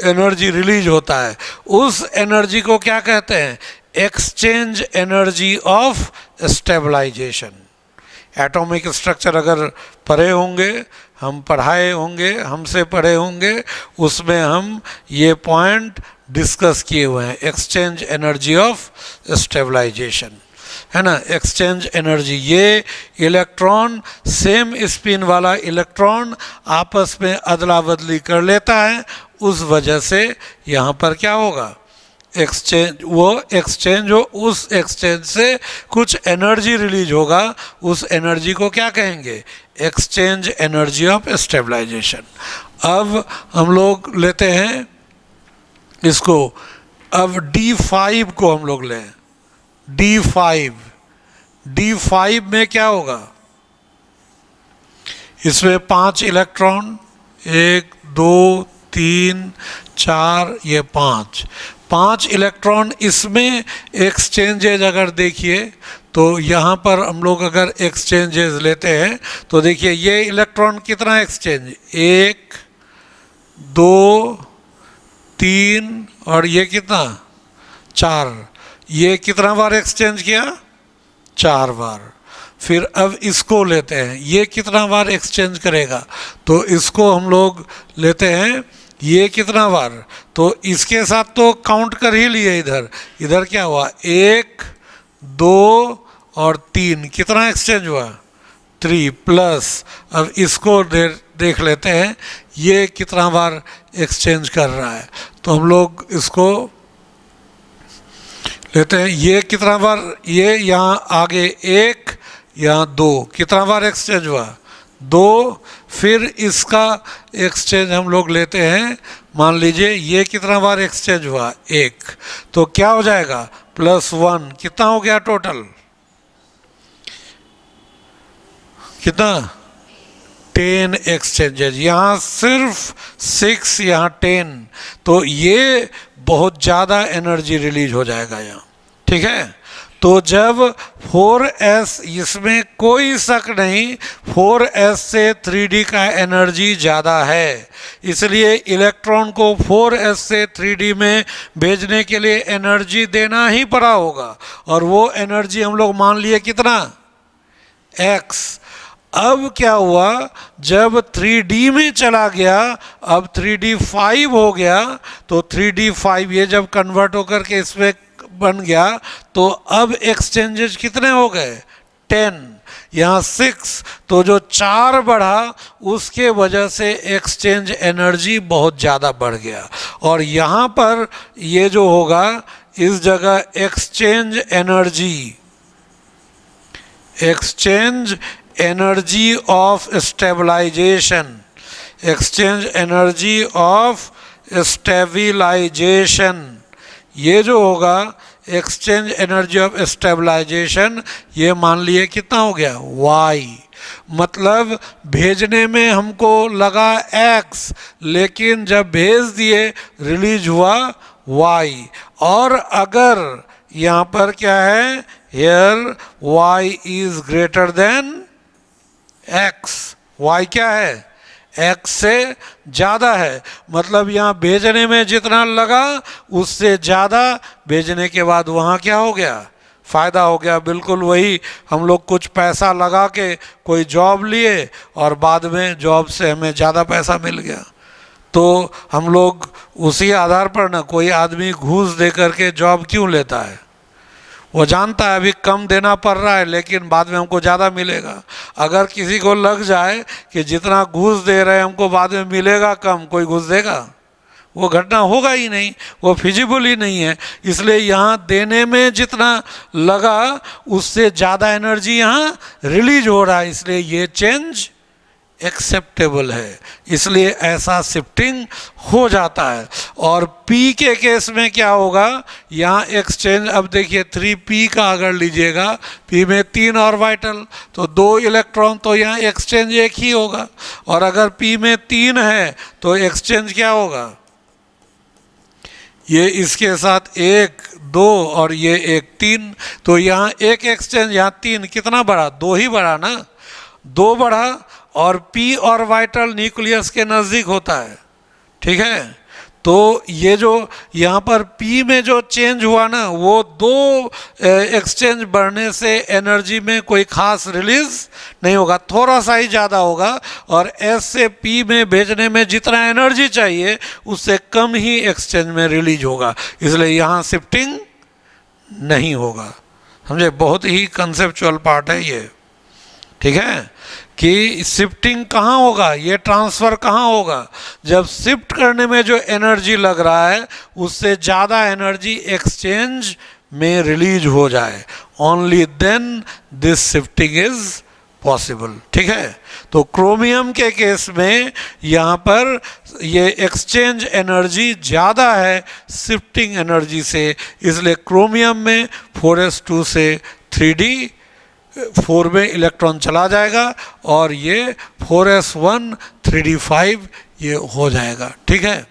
एनर्जी रिलीज होता है। उस एनर्जी को क्या कहते हैं, exchange energy of stabilization. Atomic structure अगर पढ़े होंगे, हम पढ़ाए होंगे, हमसे पढ़े होंगे, उसमें हम ये पॉइंट डिस्कस किए हुए हैं, एक्सचेंज एनर्जी ऑफ स्टेबलाइजेशन, है ना। एक्सचेंज एनर्जी, ये इलेक्ट्रॉन, सेम स्पिन वाला इलेक्ट्रॉन आपस में अदला बदली कर लेता है, उस वजह से यहाँ पर क्या होगा एक्सचेंज, वो एक्सचेंज हो, उस एक्सचेंज से कुछ एनर्जी रिलीज होगा, उस एनर्जी को क्या कहेंगे एक्सचेंज एनर्जी ऑफ स्टेबलाइजेशन। अब हम लोग लेते हैं इसको, अब D5 को हम लोग लें, D5 में क्या होगा, इसमें 5 इलेक्ट्रॉन, 1 2 3 4, ये 5 इलेक्ट्रॉन। इसमें एक्सचेंजेज अगर देखिए तो यहाँ पर हम लोग अगर एक्सचेंजेस लेते हैं तो देखिए ये इलेक्ट्रॉन कितना एक्सचेंज, 1 2 3, और ये कितना 4, ये कितना बार एक्सचेंज किया 4 बार। फिर अब इसको लेते हैं, ये कितना बार एक्सचेंज करेगा, तो इसको हम लोग लेते हैं, ये कितना बार, तो इसके साथ तो काउंट कर ही लिए, इधर क्या हुआ 1 2 और 3, कितना एक्सचेंज हुआ 3 प्लस। अब इसको देख लेते हैं ये कितना बार एक्सचेंज कर रहा है, तो हम लोग इसको लेते हैं, ये कितना बार, ये यहाँ आगे 1 यहाँ 2, कितना बार एक्सचेंज हुआ 2। फिर इसका एक्सचेंज हम लोग लेते हैं, मान लीजिए ये कितना बार एक्सचेंज हुआ 1, तो क्या हो जाएगा +1, कितना हो गया टोटल, कितना 10 एक्सचेंजेज, यहाँ सिर्फ 6, यहाँ 10, तो ये बहुत ज़्यादा एनर्जी रिलीज हो जाएगा यहाँ, ठीक है। तो जब 4s, इसमें कोई शक नहीं 4s से 3d का एनर्जी ज़्यादा है, इसलिए इलेक्ट्रॉन को 4s से 3d में भेजने के लिए एनर्जी देना ही पड़ा होगा, और वो एनर्जी हम लोग मान लिए कितना x। अब क्या हुआ, जब 3d में चला गया, अब 3d5 हो गया, तो 3d5 ये जब कन्वर्ट होकर के इसमें बन गया, तो अब एक्सचेंजेस कितने हो गए 10, यहाँ 6, तो जो 4 बढ़ा उसके वजह से एक्सचेंज एनर्जी बहुत ज़्यादा बढ़ गया। और यहाँ पर ये जो होगा, इस जगह exchange energy of stabilization, exchange energy of stabilization, ये जो होगा एक्सचेंज एनर्जी ऑफ स्टेबलाइजेशन, ये मान लिए कितना हो गया y। मतलब भेजने में हमको लगा x, लेकिन जब भेज दिए रिलीज हुआ y। और अगर यहाँ पर क्या है, here y is greater than x, y क्या है x से ज़्यादा है, मतलब यहाँ भेजने में जितना लगा उससे ज़्यादा भेजने के बाद वहाँ क्या हो गया फ़ायदा हो गया। बिल्कुल वही, हम लोग कुछ पैसा लगा के कोई जॉब लिए और बाद में जॉब से हमें ज़्यादा पैसा मिल गया, तो हम लोग उसी आधार पर ना, कोई आदमी घूस दे करके जॉब क्यों लेता है, वो जानता है अभी कम देना पड़ रहा है लेकिन बाद में हमको ज़्यादा मिलेगा। अगर किसी को लग जाए कि जितना घूस दे रहे हैं हमको बाद में मिलेगा कम, कोई घूस देगा, वो घटना होगा ही नहीं, वो फिजिबल ही नहीं है। इसलिए यहाँ देने में जितना लगा उससे ज़्यादा एनर्जी यहाँ रिलीज हो रहा है, इसलिए ये चेंज एक्सेप्टेबल है, इसलिए ऐसा शिफ्टिंग हो जाता है। और P के केस में क्या होगा, यहाँ एक्सचेंज, अब देखिए 3p का अगर लीजिएगा, P में 3 ऑर्बिटल तो 2 इलेक्ट्रॉन, तो यहाँ एक्सचेंज एक ही होगा। और अगर P में 3 है तो एक्सचेंज क्या होगा, ये इसके साथ 1 2 और ये 1 3, तो यहाँ एक एक्सचेंज, यहाँ 3, कितना बढ़ा, 2 ही बढ़ा ना, 2 बढ़ा। और p ऑर्बिटल न्यूक्लियस के नज़दीक होता है, ठीक है। तो ये जो यहाँ पर p में जो चेंज हुआ ना, वो 2 एक्सचेंज बढ़ने से एनर्जी में कोई खास रिलीज नहीं होगा, थोड़ा सा ही ज़्यादा होगा। और s से p में भेजने में जितना एनर्जी चाहिए उससे कम ही एक्सचेंज में रिलीज होगा, इसलिए यहाँ शिफ्टिंग नहीं होगा। समझे, बहुत ही कंसेप्चुअल पार्ट है ये, ठीक है। कि शिफ्टिंग कहाँ होगा, ये ट्रांसफ़र कहाँ होगा, जब शिफ्ट करने में जो एनर्जी लग रहा है उससे ज़्यादा एनर्जी एक्सचेंज में रिलीज हो जाए, only then this shifting is possible, ठीक है। तो क्रोमियम के केस में यहाँ पर ये एक्सचेंज एनर्जी ज़्यादा है शिफ्टिंग एनर्जी से, इसलिए क्रोमियम में 4s2 से 3d4 में इलेक्ट्रॉन चला जाएगा और ये 4s1 3d5 ये हो जाएगा, ठीक है।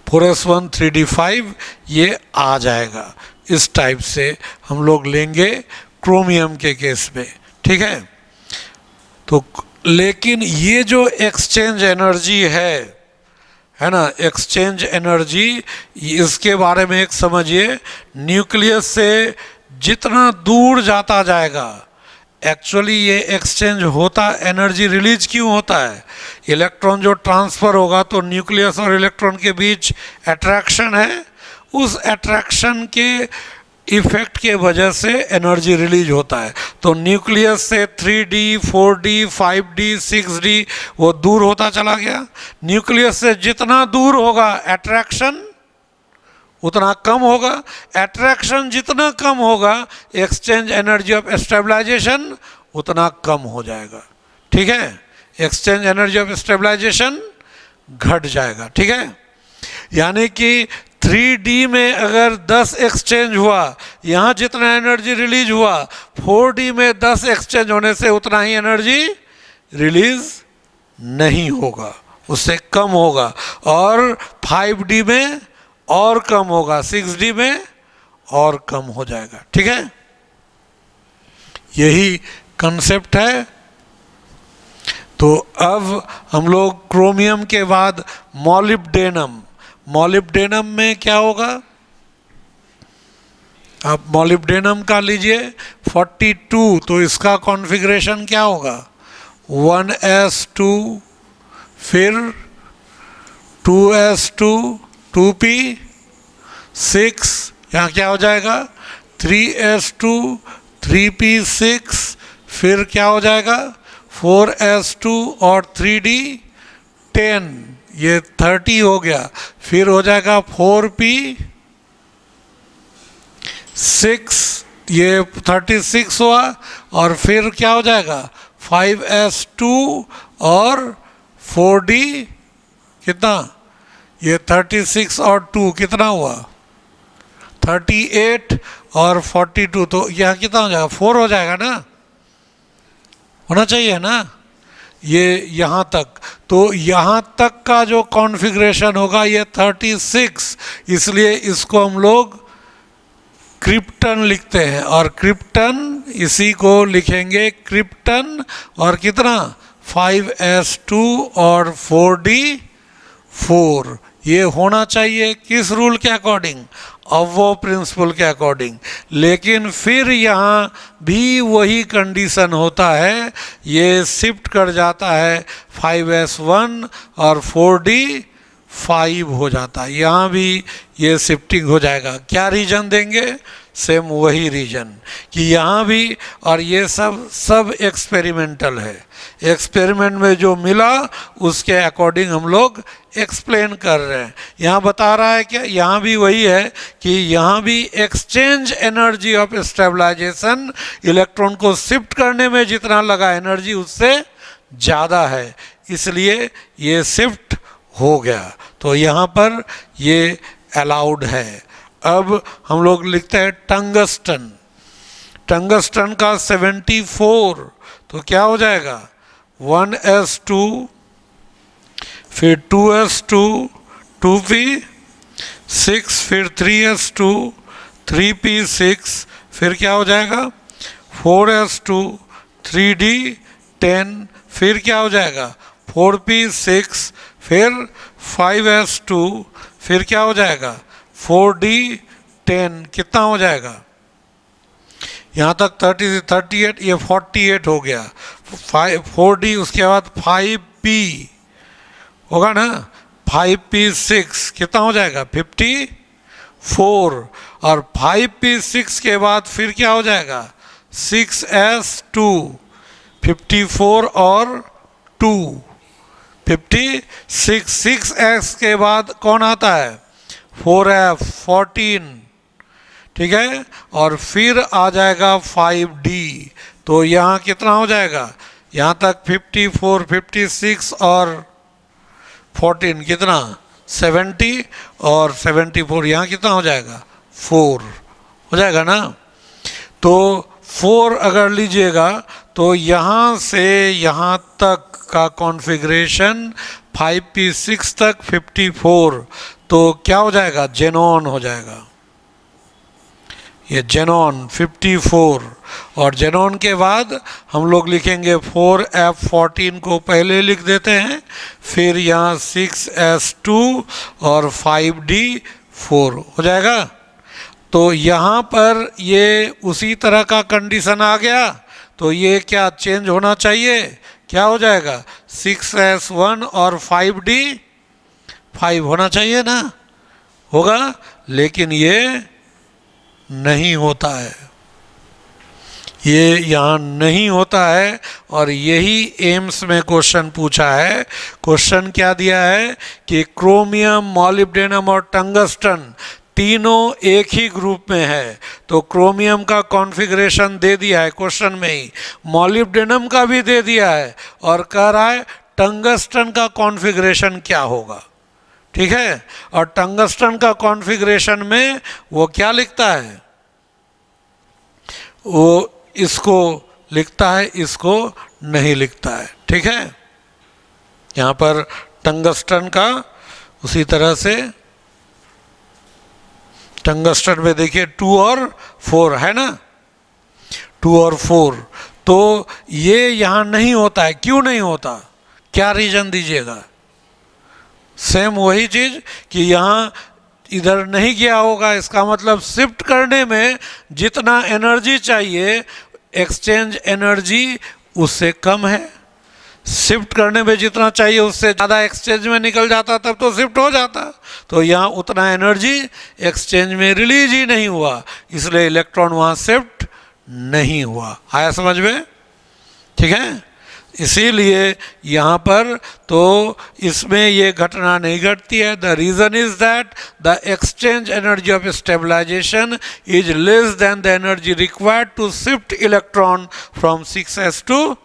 4s1 3d5 ये आ जाएगा। इस टाइप से हम लोग लेंगे क्रोमियम के केस में, ठीक है। तो लेकिन ये जो एक्सचेंज एनर्जी है ना, एक्सचेंज एनर्जी, इसके बारे में एक समझिए, न्यूक्लियस से जितना दूर जाता जाएगा, एक्चुअली ये एक्सचेंज होता, एनर्जी रिलीज क्यों होता है, इलेक्ट्रॉन जो ट्रांसफ़र होगा तो न्यूक्लियस और इलेक्ट्रॉन के बीच अट्रैक्शन है, उस अट्रैक्शन के इफेक्ट के वजह से एनर्जी रिलीज होता है। तो न्यूक्लियस से 3d 4d 5d 6d वो दूर होता चला गया। न्यूक्लियस से जितना दूर होगा अट्रैक्शन उतना कम होगा, अट्रैक्शन जितना कम होगा एक्सचेंज एनर्जी ऑफ स्टेबलाइजेशन उतना कम हो जाएगा, ठीक है। एक्सचेंज एनर्जी ऑफ स्टेबलाइजेशन घट जाएगा, ठीक है। यानी कि 3d में अगर 10 एक्सचेंज हुआ, यहाँ जितना एनर्जी रिलीज हुआ, 4d में 10 एक्सचेंज होने से उतना ही एनर्जी रिलीज नहीं होगा, उससे कम होगा। और 5d में और कम होगा, 6d में और कम हो जाएगा, ठीक है। यही कंसेप्ट है। तो अब हम लोग क्रोमियम के बाद मॉलिब्डेनम, मॉलिब्डेनम में क्या होगा, आप मॉलिब्डेनम का लीजिए 42, तो इसका कॉन्फ़िगरेशन क्या होगा, 1s2 फिर 2s2 2p 6, यहाँ क्या हो जाएगा 3s2 3p6, फिर क्या हो जाएगा 4s2 और 3d 10, ये 30 हो गया, फिर हो जाएगा 4p 6, ये 36 हुआ, और फिर क्या हो जाएगा 5s2 और 4d कितना, ये 36 और 2 कितना हुआ 38 और 42, तो यह कितना हो जाएगा 4 हो जाएगा ना, होना चाहिए ना ये यहाँ तक। तो यहाँ तक का जो कॉन्फ़िगरेशन होगा ये 36, इसलिए इसको हम लोग क्रिप्टन लिखते हैं, और क्रिप्टन इसी को लिखेंगे क्रिप्टन, और कितना 5s2 और 4d4, ये होना चाहिए किस रूल के अकॉर्डिंग, अवो प्रिंसिपल के अकॉर्डिंग। लेकिन फिर यहाँ भी वही कंडीशन होता है, ये शिफ्ट कर जाता है 5s1 और 4d5 हो जाता है, यहाँ भी ये शिफ्टिंग हो जाएगा। क्या रीजन देंगे, सेम वही रीजन कि यहाँ भी, और ये सब एक्सपेरिमेंटल है, एक्सपेरिमेंट में जो मिला उसके अकॉर्डिंग हम लोग एक्सप्लेन कर रहे हैं। यहाँ बता रहा है कि यहाँ भी वही है कि यहाँ भी exchange energy of stabilization, electron को शिफ्ट करने में जितना लगा एनर्जी उससे ज़्यादा है, इसलिए ये शिफ्ट हो गया। तो यहाँ पर ये अलाउड है। अब हम लोग लिखते हैं टंगस्टन। टंगस्टन का 74, तो क्या हो जाएगा 1s2, फिर 2s2, 2p6, फिर 3s2, 3p6, फिर क्या हो जाएगा 4s2, 3d10, फिर क्या हो जाएगा 4p6, फिर 5s2, फिर क्या हो जाएगा 4d10, कितना हो जाएगा यहाँ तक 38, ये 48 हो गया। 4d, उसके बाद 5p होगा ना, 5p6 कितना हो जाएगा 54, और 5p6 के बाद फिर क्या हो जाएगा 6s2, 54 और 2 56, 6s के बाद कौन आता है 4f 14, ठीक है, और फिर आ जाएगा 5d। तो यहाँ कितना हो जाएगा, यहाँ तक 54, 56 और 14 कितना 70, और 74 यहाँ कितना हो जाएगा 4 हो जाएगा ना। तो 4 अगर लीजिएगा तो यहाँ से यहाँ तक का कॉन्फ़िगरेशन 5p6 तक 54, तो क्या हो जाएगा जेनॉन हो जाएगा, ये जेनॉन 54। और जेनॉन के बाद हम लोग लिखेंगे 4f14 को पहले लिख देते हैं, फिर यहाँ 6s2 और 5d4 हो जाएगा। तो यहाँ पर ये उसी तरह का कंडीशन आ गया, तो ये क्या चेंज होना चाहिए, क्या हो जाएगा 6s1 और 5d5 होना चाहिए ना, होगा, लेकिन ये नहीं होता है, ये यहाँ नहीं होता है। और यही एम्स में क्वेश्चन पूछा है। क्वेश्चन क्या दिया है कि क्रोमियम, मॉलिब्डेनम और टंगस्टन तीनों एक ही ग्रुप में है, तो क्रोमियम का कॉन्फ़िगरेशन दे दिया है क्वेश्चन में ही, मॉलिब्डेनम का भी दे दिया है, और कह रहा है टंगस्टन का कॉन्फ़िगरेशन क्या होगा, ठीक है। और टंगस्टन का कॉन्फ़िगरेशन में वो क्या लिखता है, वो इसको लिखता है, इसको नहीं लिखता है, ठीक है। यहाँ पर टंगस्टन का उसी तरह से, टंगस्टन में देखिए 2 और 4 है ना, 2 और 4, तो ये यहाँ नहीं होता है। क्यों नहीं होता, क्या रीजन दीजिएगा। सेम वही चीज़ कि यहाँ इधर नहीं गया होगा, इसका मतलब शिफ्ट करने में जितना एनर्जी चाहिए, एक्सचेंज एनर्जी उससे कम है। शिफ्ट करने में जितना चाहिए उससे ज़्यादा एक्सचेंज में निकल जाता, तब तो शिफ्ट हो जाता। तो यहाँ उतना एनर्जी एक्सचेंज में रिलीज ही नहीं हुआ, इसलिए इलेक्ट्रॉन वहाँ शिफ्ट नहीं हुआ। आया समझ में, ठीक है। इसीलिए यहाँ पर तो इसमें ये घटना नहीं घटती है। The reason is that the exchange energy of stabilization is less than the energy required to shift electron from 6s to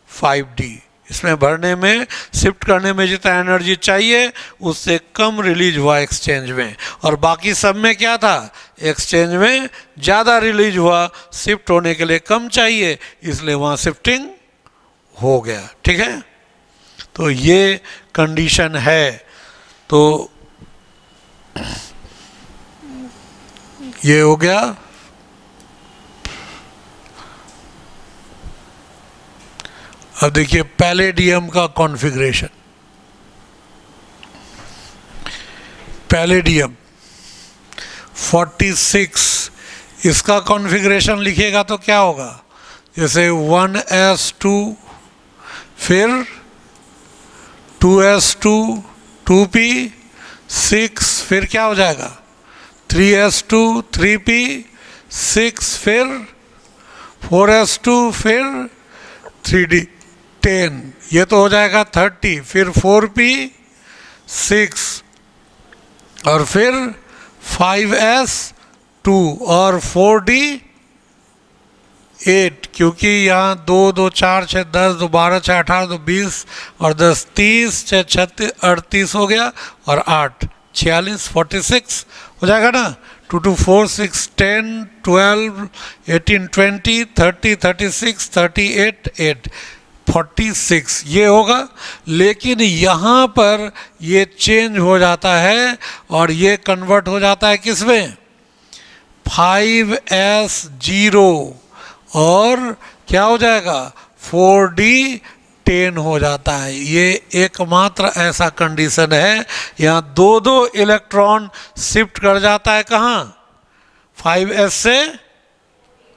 5d। इसमें भरने में, शिफ्ट करने में जितना एनर्जी चाहिए उससे कम रिलीज हुआ एक्सचेंज में, और बाकी सब में क्या था, एक्सचेंज में ज़्यादा रिलीज हुआ, शिफ्ट होने के लिए कम चाहिए, इसलिए वहाँ शिफ्टिंग हो गया, ठीक है। तो ये कंडीशन है। तो ये हो गया। अब देखिए पैलेडियम का कॉन्फ़िगरेशन। पैलेडियम 46, इसका कॉन्फ़िगरेशन लिखिएगा तो क्या होगा, जैसे 1s2, फिर 2s2, 2p6, फिर क्या हो जाएगा 3s2, 3p6, फिर 4s2, फिर 3d10, ये तो हो जाएगा 30, फिर 4p6 और फिर 5s2 और 4d10, 8, क्योंकि यहाँ 2 2 4 6 10 2 12 6 18 2 20 और 10 30 6 36 38 हो गया और 8 46 46 हो जाएगा ना। 2 2 4 6 10 12 18 20 30 36 38 8 46 ये होगा। लेकिन यहाँ पर ये चेंज हो जाता है और ये कन्वर्ट हो जाता है किसमें, 5s0 और क्या हो जाएगा 4d 10 हो जाता है। ये एकमात्र ऐसा कंडीशन है यहाँ दो दो इलेक्ट्रॉन शिफ्ट कर जाता है कहाँ, 5s से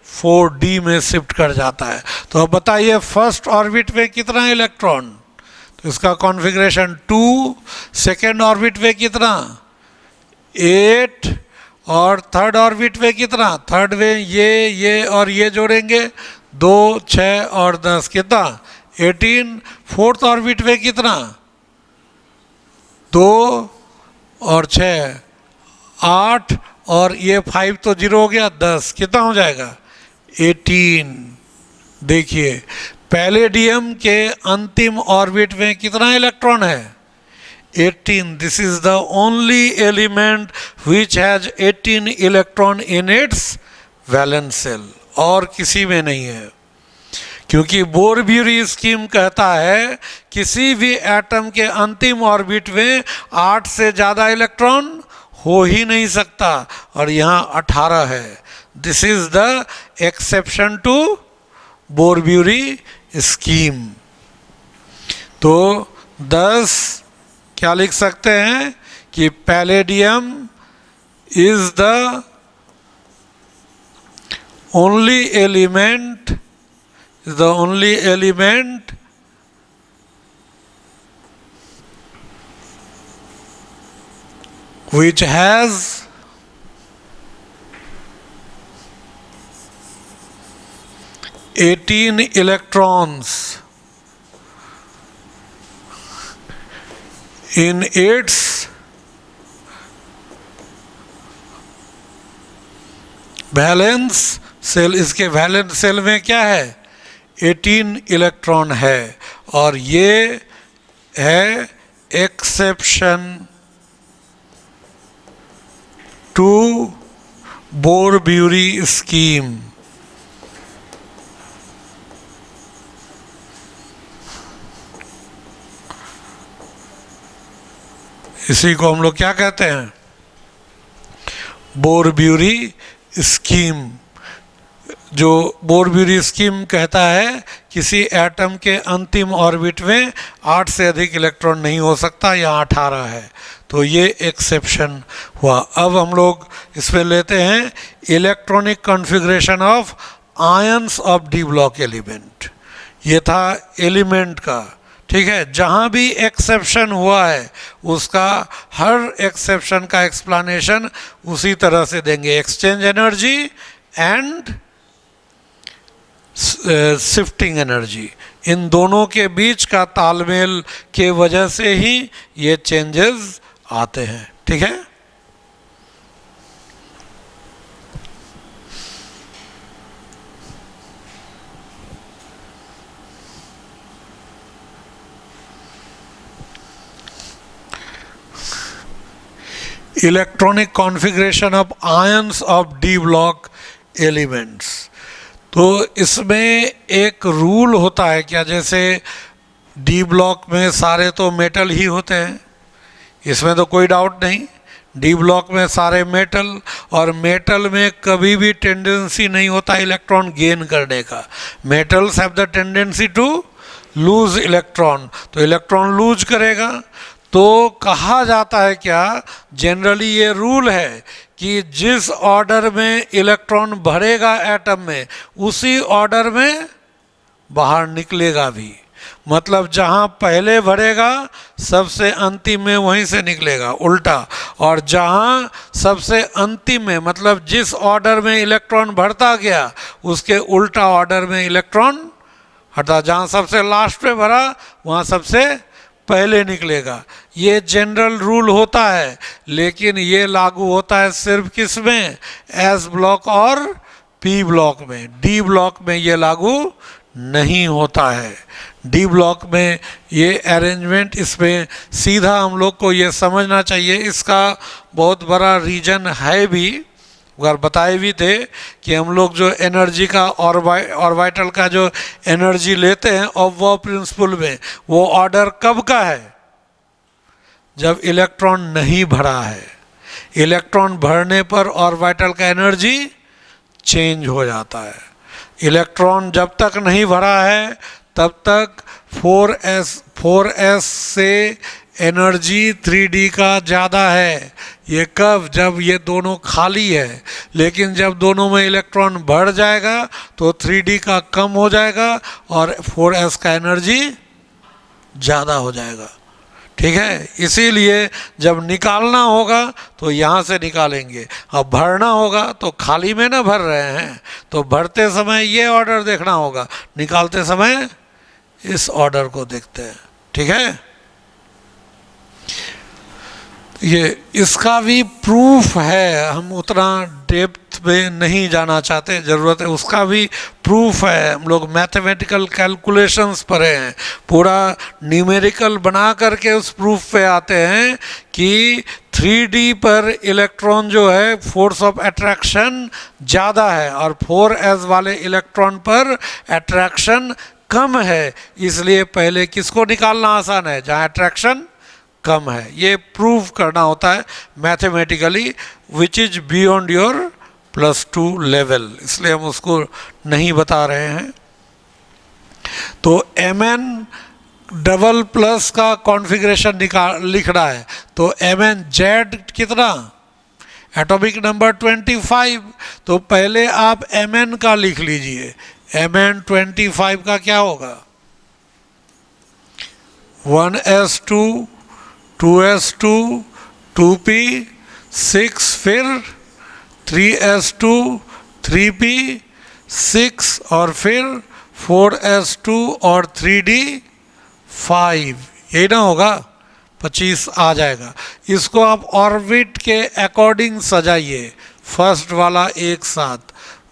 4d में शिफ्ट कर जाता है। तो अब बताइए फर्स्ट ऑर्बिट में कितना इलेक्ट्रॉन, तो इसका कॉन्फ़िगरेशन 2, सेकेंड ऑर्बिट में कितना 8 और थर्ड ऑर्बिट में कितना, थर्ड में ये और ये जोड़ेंगे 2 6 और 10 कितना 18। फोर्थ ऑर्बिट में कितना 2 और 6 8 और ये 5 तो 0 हो गया 10 कितना हो जाएगा 18। देखिए पैलेडियम के अंतिम ऑर्बिट में कितना इलेक्ट्रॉन है 18। This is the only element which has 18 electron in its valence shell, और किसी में नहीं है। क्योंकि बोर-ब्यूरी स्कीम कहता है किसी भी एटम के अंतिम ऑर्बिट में 8 से ज़्यादा इलेक्ट्रॉन हो ही नहीं सकता, और यहाँ 18 है। This is the exception to Bohr Bury scheme. तो 10 क्या लिख सकते हैं कि palladium is the only element which has 18 electrons in its valence shell. इसके वैलेंस सेल में क्या है 18 इलेक्ट्रॉन है, और ये है एक्सेप्शन टू बोर-ब्यूरी स्कीम। इसी को हम लोग क्या कहते हैं बोर-ब्यूरी स्कीम। जो बोर-ब्यूरी स्कीम कहता है किसी एटम के अंतिम ऑर्बिट में 8 से अधिक इलेक्ट्रॉन नहीं हो सकता, यहाँ 18 है, तो ये एक्सेप्शन हुआ। अब हम लोग इसमें लेते हैं electronic configuration of ions of D block element. ये था एलिमेंट का, ठीक है। जहाँ भी एक्सेप्शन हुआ है उसका हर एक्सेप्शन का एक्सप्लेनेशन उसी तरह से देंगे, exchange energy and shifting energy. इन दोनों के बीच का तालमेल के वजह से ही ये चेंजेस आते हैं, ठीक है। Electronic configuration of ions of D block elements. तो इसमें एक रूल होता है क्या, जैसे डी ब्लॉक में सारे तो मेटल ही होते हैं, इसमें तो कोई डाउट नहीं, डी ब्लॉक में सारे मेटल, और मेटल में कभी भी टेंडेंसी नहीं होता इलेक्ट्रॉन गेन करने का। Metals have the tendency to lose electron, तो इलेक्ट्रॉन लूज करेगा। तो कहा जाता है क्या, जनरली ये रूल है कि जिस ऑर्डर में इलेक्ट्रॉन भरेगा एटम में उसी ऑर्डर में बाहर निकलेगा भी। मतलब जहाँ पहले भरेगा सबसे अंतिम में वहीं से निकलेगा उल्टा, और जहाँ सबसे अंतिम में मतलब जिस ऑर्डर में इलेक्ट्रॉन भरता गया उसके उल्टा ऑर्डर में इलेक्ट्रॉन हटा, जहाँ सबसे लास्ट में भरा वहाँ सबसे पहले निकलेगा। ये जनरल रूल होता है, लेकिन ये लागू होता है सिर्फ किस में, एस ब्लॉक और पी ब्लॉक में। डी ब्लॉक में ये लागू नहीं होता है। डी ब्लॉक में ये अरेंजमेंट, इसमें सीधा हम लोग को ये समझना चाहिए, इसका बहुत बड़ा रीजन है भी, अगर बताए भी थे कि हम लोग जो एनर्जी का ऑर्बिटल का जो एनर्जी लेते हैं ऑफ प्रिंसिपल में, वो ऑर्डर कब का है? जब इलेक्ट्रॉन नहीं भरा है। इलेक्ट्रॉन भरने पर ऑर्बिटल का एनर्जी चेंज हो जाता है। इलेक्ट्रॉन जब तक नहीं भरा है तब तक 4s से एनर्जी 3d का ज़्यादा है। ये कब? जब ये दोनों खाली है। लेकिन जब दोनों में इलेक्ट्रॉन बढ़ जाएगा तो 3d का कम हो जाएगा और 4s का एनर्जी ज़्यादा हो जाएगा। ठीक है, इसीलिए जब निकालना होगा तो यहाँ से निकालेंगे, अब भरना होगा तो खाली में ना भर रहे हैं, तो भरते समय ये ऑर्डर देखना होगा, निकालते समय इस ऑर्डर को देखते हैं। ठीक है, ये इसका भी प्रूफ है, हम उतना डेप्थ में नहीं जाना चाहते, ज़रूरत है, उसका भी प्रूफ है। हम लोग मैथमेटिकल कैलकुलेशंस पढ़े हैं, पूरा न्यूमेरिकल बना करके उस प्रूफ पे आते हैं कि 3d पर इलेक्ट्रॉन जो है फोर्स ऑफ अट्रैक्शन ज़्यादा है और 4s वाले इलेक्ट्रॉन पर अट्रैक्शन कम है। इसलिए पहले किसको निकालना आसान है? जहाँ अट्रैक्शन कम है। ये प्रूव करना होता है mathematically, which is beyond your +2 level, इसलिए हम उसको नहीं बता रहे हैं। तो Mn डबल प्लस का कॉन्फ़िगरेशन लिखना है, तो MnZ कितना? Atomic number 25। तो पहले आप Mn का लिख लीजिए। Mn 25 का क्या होगा? 1s2 2s2 2p 6, फिर 3s2 3p 6 और फिर 4s2 और 3d 5, यही ना होगा? 25 आ जाएगा। इसको आप ऑर्बिट के अकॉर्डिंग सजाइए, फर्स्ट वाला एक साथ,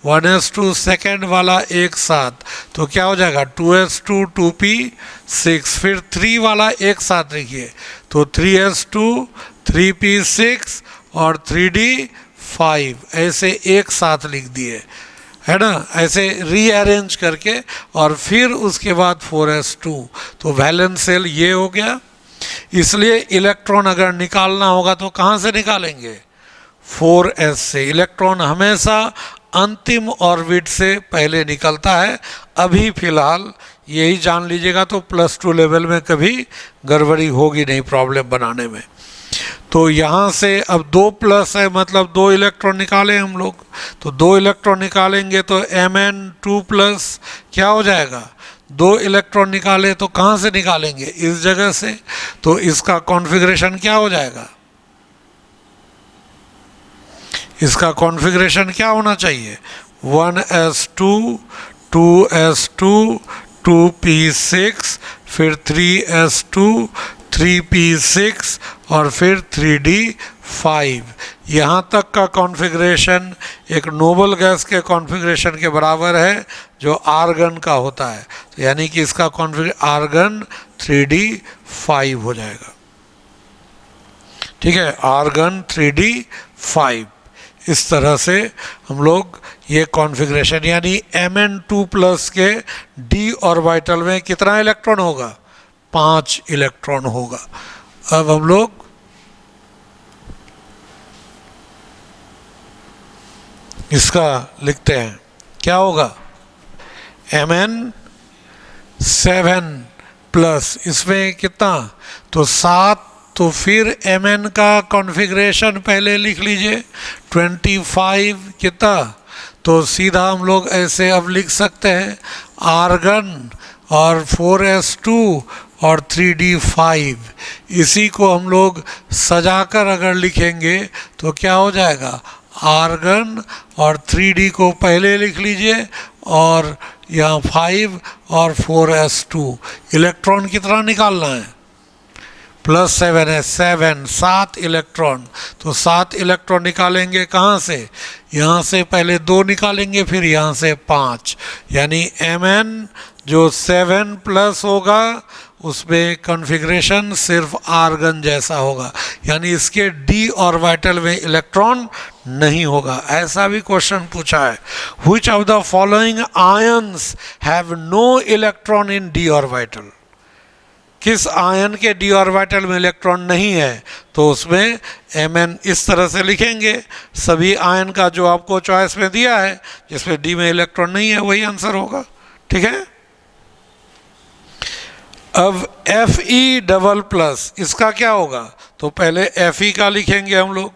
1s2 सेकेंड वाला एक साथ, तो क्या हो जाएगा? 2s2 2p 6, फिर 3 वाला एक साथ लिखिए, तो 3s2 3p 6 और 3d 5, ऐसे एक साथ लिख दिए, है ना, ऐसे रीअरेंज करके, और फिर उसके बाद 4s2, तो वैलेंस सेल ये हो गया। इसलिए इलेक्ट्रॉन अगर निकालना होगा तो कहाँ से निकालेंगे? 4s से। इलेक्ट्रॉन हमेशा अंतिम ऑर्बिट से पहले निकलता है। अभी फिलहाल यही जान लीजिएगा, तो +2 लेवल में कभी गड़बड़ी होगी नहीं प्रॉब्लम बनाने में। तो यहाँ से अब 2 प्लस है, मतलब 2 इलेक्ट्रॉन निकालें हम लोग, तो 2 इलेक्ट्रॉन निकालेंगे तो Mn2+ क्या हो जाएगा? 2 इलेक्ट्रॉन निकाले तो कहाँ से निकालेंगे? इस जगह से, तो इसका कॉन्फ़िगरेशन क्या हो जाएगा? इसका कॉन्फ़िगरेशन क्या होना चाहिए? 1s2 2s2 2p6, फिर 3s2 3p6 और फिर 3d5। यहाँ तक का कॉन्फ़िगरेशन एक नोबल गैस के कॉन्फ़िगरेशन के बराबर है जो आर्गन का होता है, तो यानी कि इसका कॉन्फ़िगरेशन आर्गन 3d5 हो जाएगा। ठीक है, आर्गन 3d5। इस तरह से हम लोग ये कॉन्फ़िगरेशन, यानी Mn2+ के d ऑर्बिटल में कितना इलेक्ट्रॉन होगा? 5 इलेक्ट्रॉन होगा। अब हम लोग इसका लिखते हैं, क्या होगा? Mn7+, इसमें कितना? तो 7, तो फिर Mn का कॉन्फ़िगरेशन पहले लिख लीजिए, 25 कितना? तो सीधा हम लोग ऐसे अब लिख सकते हैं, आर्गन और 4s2 और 3d5। इसी को हम लोग सजाकर अगर लिखेंगे तो क्या हो जाएगा? आर्गन और 3d को पहले लिख लीजिए और यहाँ 5 और 4s2। इलेक्ट्रॉन कितना निकालना है? +7 है 7, 7 इलेक्ट्रॉन। तो 7 इलेक्ट्रॉन निकालेंगे कहाँ से? यहाँ से पहले 2 निकालेंगे, फिर यहाँ से 5, यानी Mn जो 7+ होगा उसमें कॉन्फ़िगरेशन सिर्फ आर्गन जैसा होगा, यानी इसके d ऑर्बिटल में इलेक्ट्रॉन नहीं होगा। ऐसा भी क्वेश्चन पूछा है, which of the following ions have no electron in d orbital? किस आयन के d ऑर्बिटल में इलेक्ट्रॉन नहीं है? तो उसमें Mn इस तरह से लिखेंगे। सभी आयन का जो आपको चॉइस में दिया है जिसमें d में इलेक्ट्रॉन नहीं है वही आंसर होगा, ठीक है। अब Fe++ इसका क्या होगा? तो पहले Fe का लिखेंगे हम लोग,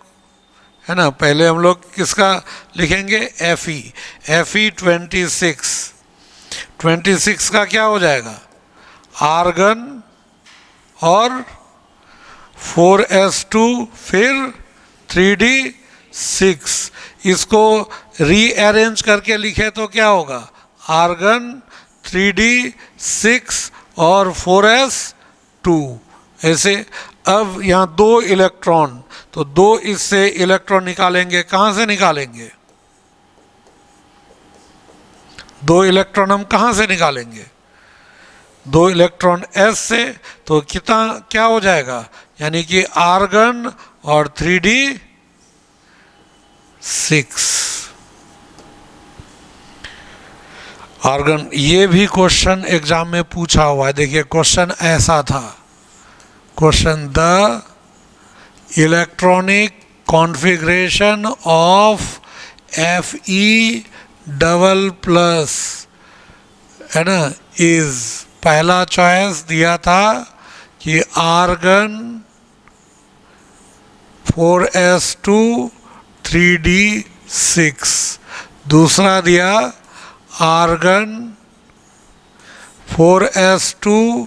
है ना। पहले हम लोग किसका लिखेंगे? Fe 26 का क्या हो जाएगा? आर्गन और 4s2 फिर 3d6। इसको रीअरेंज करके लिखे तो क्या होगा? आर्गन 3d6 और 4s2 ऐसे। अब यहाँ 2 इलेक्ट्रॉन, तो 2 इससे इलेक्ट्रॉन निकालेंगे, कहाँ से निकालेंगे? 2 इलेक्ट्रॉन हम कहाँ से निकालेंगे? 2 इलेक्ट्रॉन s से। तो कितना क्या हो जाएगा? यानी कि आर्गन और 3d6 आर्गन। ये भी क्वेश्चन एग्जाम में पूछा हुआ है। देखिए क्वेश्चन ऐसा था, question the electronic configuration of Fe++, है ना, इज, पहला चॉइस दिया था कि आर्गन 4s2 3d6, दूसरा दिया आर्गन 4s2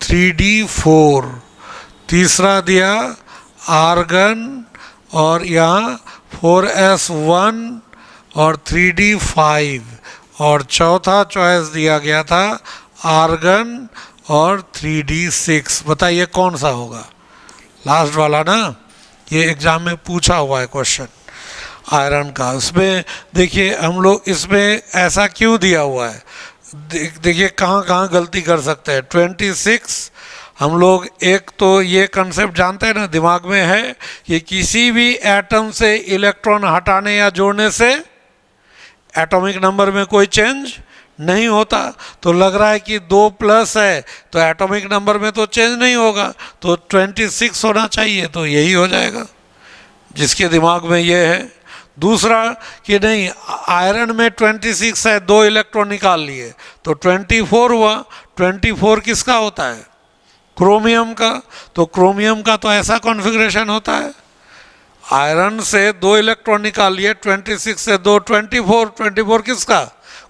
3d4, तीसरा दिया आर्गन और यहाँ 4s1 और 3d5, और चौथा चॉइस दिया गया था आर्गन और 3d6। बताइए कौन सा होगा? लास्ट वाला ना, ये एग्जाम में पूछा हुआ है क्वेश्चन आयरन का। उसमें देखिए हम लोग इसमें ऐसा क्यों दिया हुआ है, देखिए कहाँ कहाँ गलती कर सकते हैं। 26 हम लोग एक तो ये कंसेप्ट जानते हैं ना, दिमाग में है कि किसी भी एटम से इलेक्ट्रॉन हटाने या जोड़ने से एटॉमिक नंबर में कोई चेंज नहीं होता। तो लग रहा है कि 2+ है तो एटॉमिक नंबर में तो चेंज नहीं होगा, तो 26 होना चाहिए, तो यही हो जाएगा जिसके दिमाग में ये है। दूसरा कि नहीं, आयरन में 26 है, 2 इलेक्ट्रॉन निकाल लिए तो 24 हुआ। 24 किसका होता है? क्रोमियम का। तो क्रोमियम का तो ऐसा कॉन्फ़िगरेशन होता है, आयरन से 2 इलेक्ट्रॉन निकाल लिए, 26 से 2 24 किसका?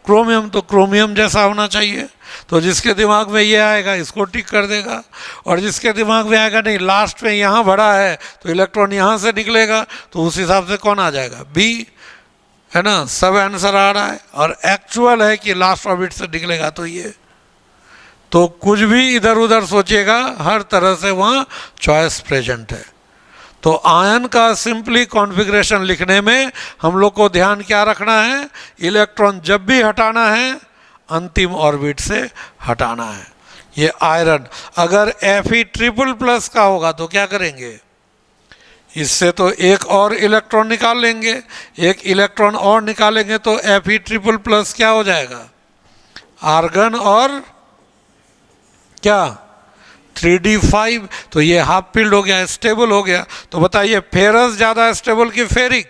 क्रोमियम। तो क्रोमियम जैसा होना चाहिए। तो जिसके दिमाग में ये आएगा इसको टिक कर देगा, और जिसके दिमाग में आएगा नहीं लास्ट में यहाँ भरा है तो इलेक्ट्रॉन यहाँ से निकलेगा, तो उस हिसाब से कौन आ जाएगा? बी, है ना। सब आंसर आ रहा है और एक्चुअल है कि लास्ट ऑर्बिट से निकलेगा तो ये। तो कुछ भी इधर उधर सोचिएगा, हर तरह से वहाँ चॉइस प्रेजेंट है। तो आयन का सिंपली कॉन्फ़िगरेशन लिखने में हम लोग को ध्यान क्या रखना है? इलेक्ट्रॉन जब भी हटाना है अंतिम ऑर्बिट से हटाना है। ये आयरन अगर Fe++ का होगा तो क्या करेंगे? इससे तो एक और इलेक्ट्रॉन निकाल लेंगे, एक इलेक्ट्रॉन और निकालेंगे तो Fe++ क्या हो जाएगा? आर्गन और क्या? 3d5। तो ये हाफ फील्ड हो गया, स्टेबल हो गया। तो बताइए फेरस ज़्यादा स्टेबल कि फेरिक?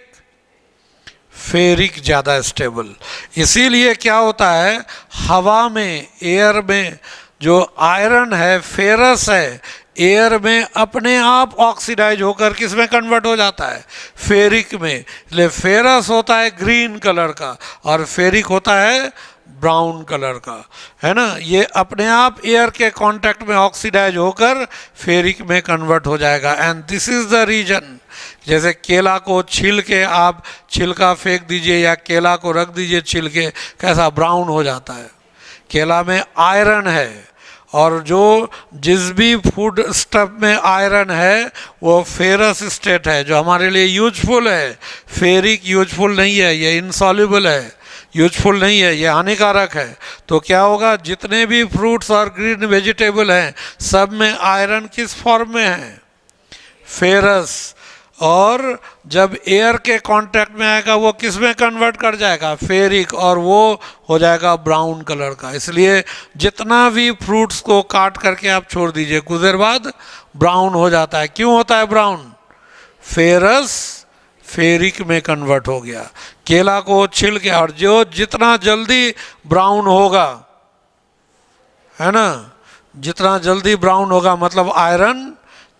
फेरिक ज़्यादा स्टेबल। इसीलिए क्या होता है, हवा में, एयर में जो आयरन है, फेरस है, एयर में अपने आप ऑक्सीडाइज होकर किस में कन्वर्ट हो जाता है? फेरिक में। इसलिए फेरस होता है ग्रीन कलर का और फेरिक होता है ब्राउन कलर का, है ना। ये अपने आप एयर के कांटेक्ट में ऑक्सीडाइज होकर फेरिक में कन्वर्ट हो जाएगा। And this is the reason, जैसे केला को छील के आप छिलका फेंक दीजिए या केला को रख दीजिए छिल के, कैसा ब्राउन हो जाता है? केला में आयरन है और जो जिस भी फूड स्टफ में आयरन है वो फेरस स्टेट है, जो हमारे लिए यूजफुल है। फेरिक यूजफुल नहीं है, ये इनसॉल्युबल है, यूजफुल नहीं है, ये हानिकारक है। तो क्या होगा, जितने भी फ्रूट्स और ग्रीन वेजिटेबल हैं सब में आयरन किस फॉर्म में है, फेरस। और जब एयर के कांटेक्ट में आएगा वो किस में कन्वर्ट कर जाएगा, फेरिक, और वो हो जाएगा ब्राउन कलर का। इसलिए जितना भी फ्रूट्स को काट करके आप छोड़ दीजिए कुछ देर बाद ब्राउन हो जाता है। क्यों होता है ब्राउन, फेरस फेरिक में कन्वर्ट हो गया। केला को छिल के, और जो जितना जल्दी ब्राउन होगा, है ना, जितना जल्दी ब्राउन होगा मतलब आयरन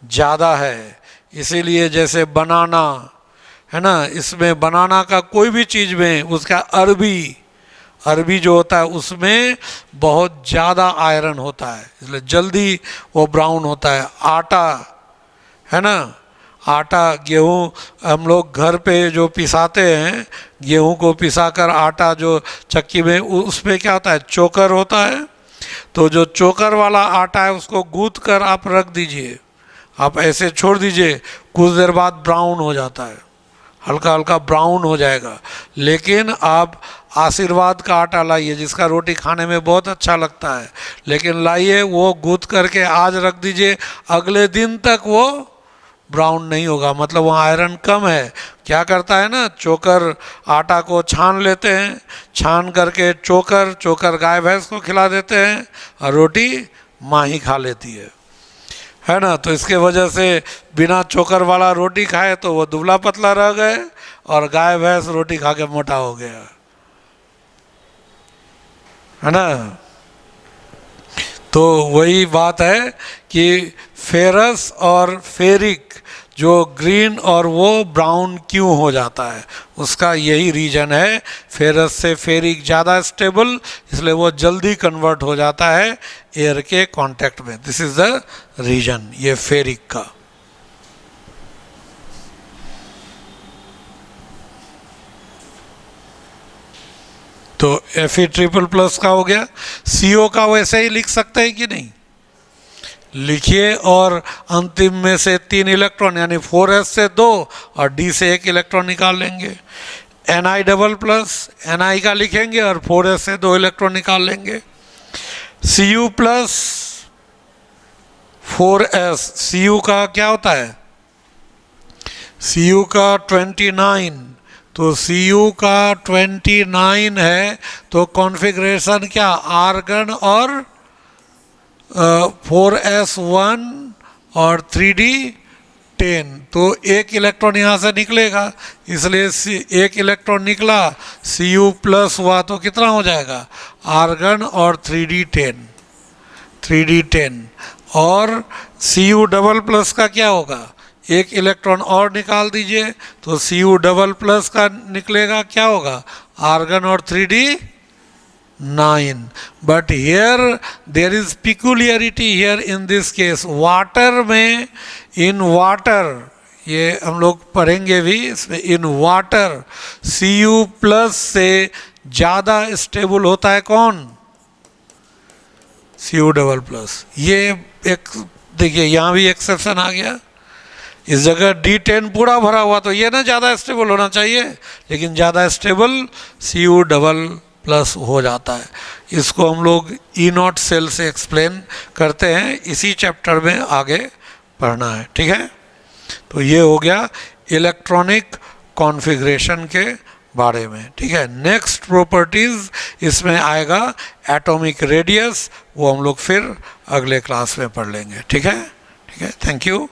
ज़्यादा है। इसीलिए जैसे बनाना है ना, इसमें बनाना का कोई भी चीज़ में उसका अरबी जो होता है उसमें बहुत ज़्यादा आयरन होता है, इसलिए जल्दी वो ब्राउन होता है। आटा है ना, आटा गेहूँ हम लोग घर पे जो पिसाते हैं, गेहूँ को पिसाकर आटा जो चक्की में, उसमें क्या होता है, चोकर होता है। तो जो चोकर वाला आटा है उसको गूंथ कर आप रख दीजिए, आप ऐसे छोड़ दीजिए, कुछ देर बाद ब्राउन हो जाता है, हल्का हल्का ब्राउन हो जाएगा। लेकिन आप आशीर्वाद का आटा लाइए जिसका रोटी खाने में बहुत अच्छा लगता है, लेकिन लाइए वो गूंथ करके आज रख दीजिए, अगले दिन तक वो ब्राउन नहीं होगा, मतलब वहाँ आयरन कम है। क्या करता है ना, चोकर आटा को छान लेते हैं, छान करके चोकर गाय भैंस को खिला देते हैं और रोटी माँ ही खा लेती है ना। तो इसके वजह से बिना चोकर वाला रोटी खाए तो वो दुबला पतला रह गए और गाय भैंस रोटी खा के मोटा हो गया, है ना। तो वही बात है कि फेरस और फेरिक जो ग्रीन और वो ब्राउन क्यों हो जाता है, उसका यही रीजन है। फेरस से फेरिक ज़्यादा स्टेबल, इसलिए वो जल्दी कन्वर्ट हो जाता है एयर के कांटेक्ट में। दिस इज द रीजन ये फेरिक का। तो Fe++ का हो गया। CO का वैसे ही लिख सकते हैं कि नहीं, लिखिए, और अंतिम में से 3 इलेक्ट्रॉन यानी 4s से 2 और D से 1 इलेक्ट्रॉन निकाल लेंगे। Ni++ Ni का लिखेंगे और 4s से 2 इलेक्ट्रॉन निकाल लेंगे। Cu+ 4s, Cu का क्या होता है, Cu का 29, तो Cu का 29 है, तो कॉन्फ़िगरेशन क्या, आर्गन और 4s1 और 3d10, तो 1 इलेक्ट्रॉन यहाँ से निकलेगा, इसलिए 1 इलेक्ट्रॉन निकला, Cu+ हुआ तो कितना हो जाएगा, आर्गन और 3d10। और Cu++ का क्या होगा, 1 इलेक्ट्रॉन और निकाल दीजिए, तो Cu++ का निकलेगा, क्या होगा, आर्गन और 3d9। But here there is peculiarity here in this case, water में, इन वाटर, ये हम लोग पढ़ेंगे भी इसमें, इन वाटर Cu+ से ज़्यादा स्टेबल होता है कौन, Cu++। ये एक देखिए यहाँ भी एक्सेप्शन आ गया, इस जगह D10 पूरा भरा हुआ, तो ये ना ज़्यादा स्टेबल होना चाहिए, लेकिन ज़्यादा स्टेबल Cu++ हो जाता है। इसको हम लोग E0 सेल से एक्सप्लेन करते हैं, इसी चैप्टर में आगे पढ़ना है, ठीक है। तो ये हो गया इलेक्ट्रॉनिक कॉन्फ़िगरेशन के बारे में, ठीक है। नेक्स्ट प्रॉपर्टीज़ इसमें आएगा एटॉमिक रेडियस, वो हम लोग फिर अगले क्लास में पढ़ लेंगे, ठीक है। Thank you.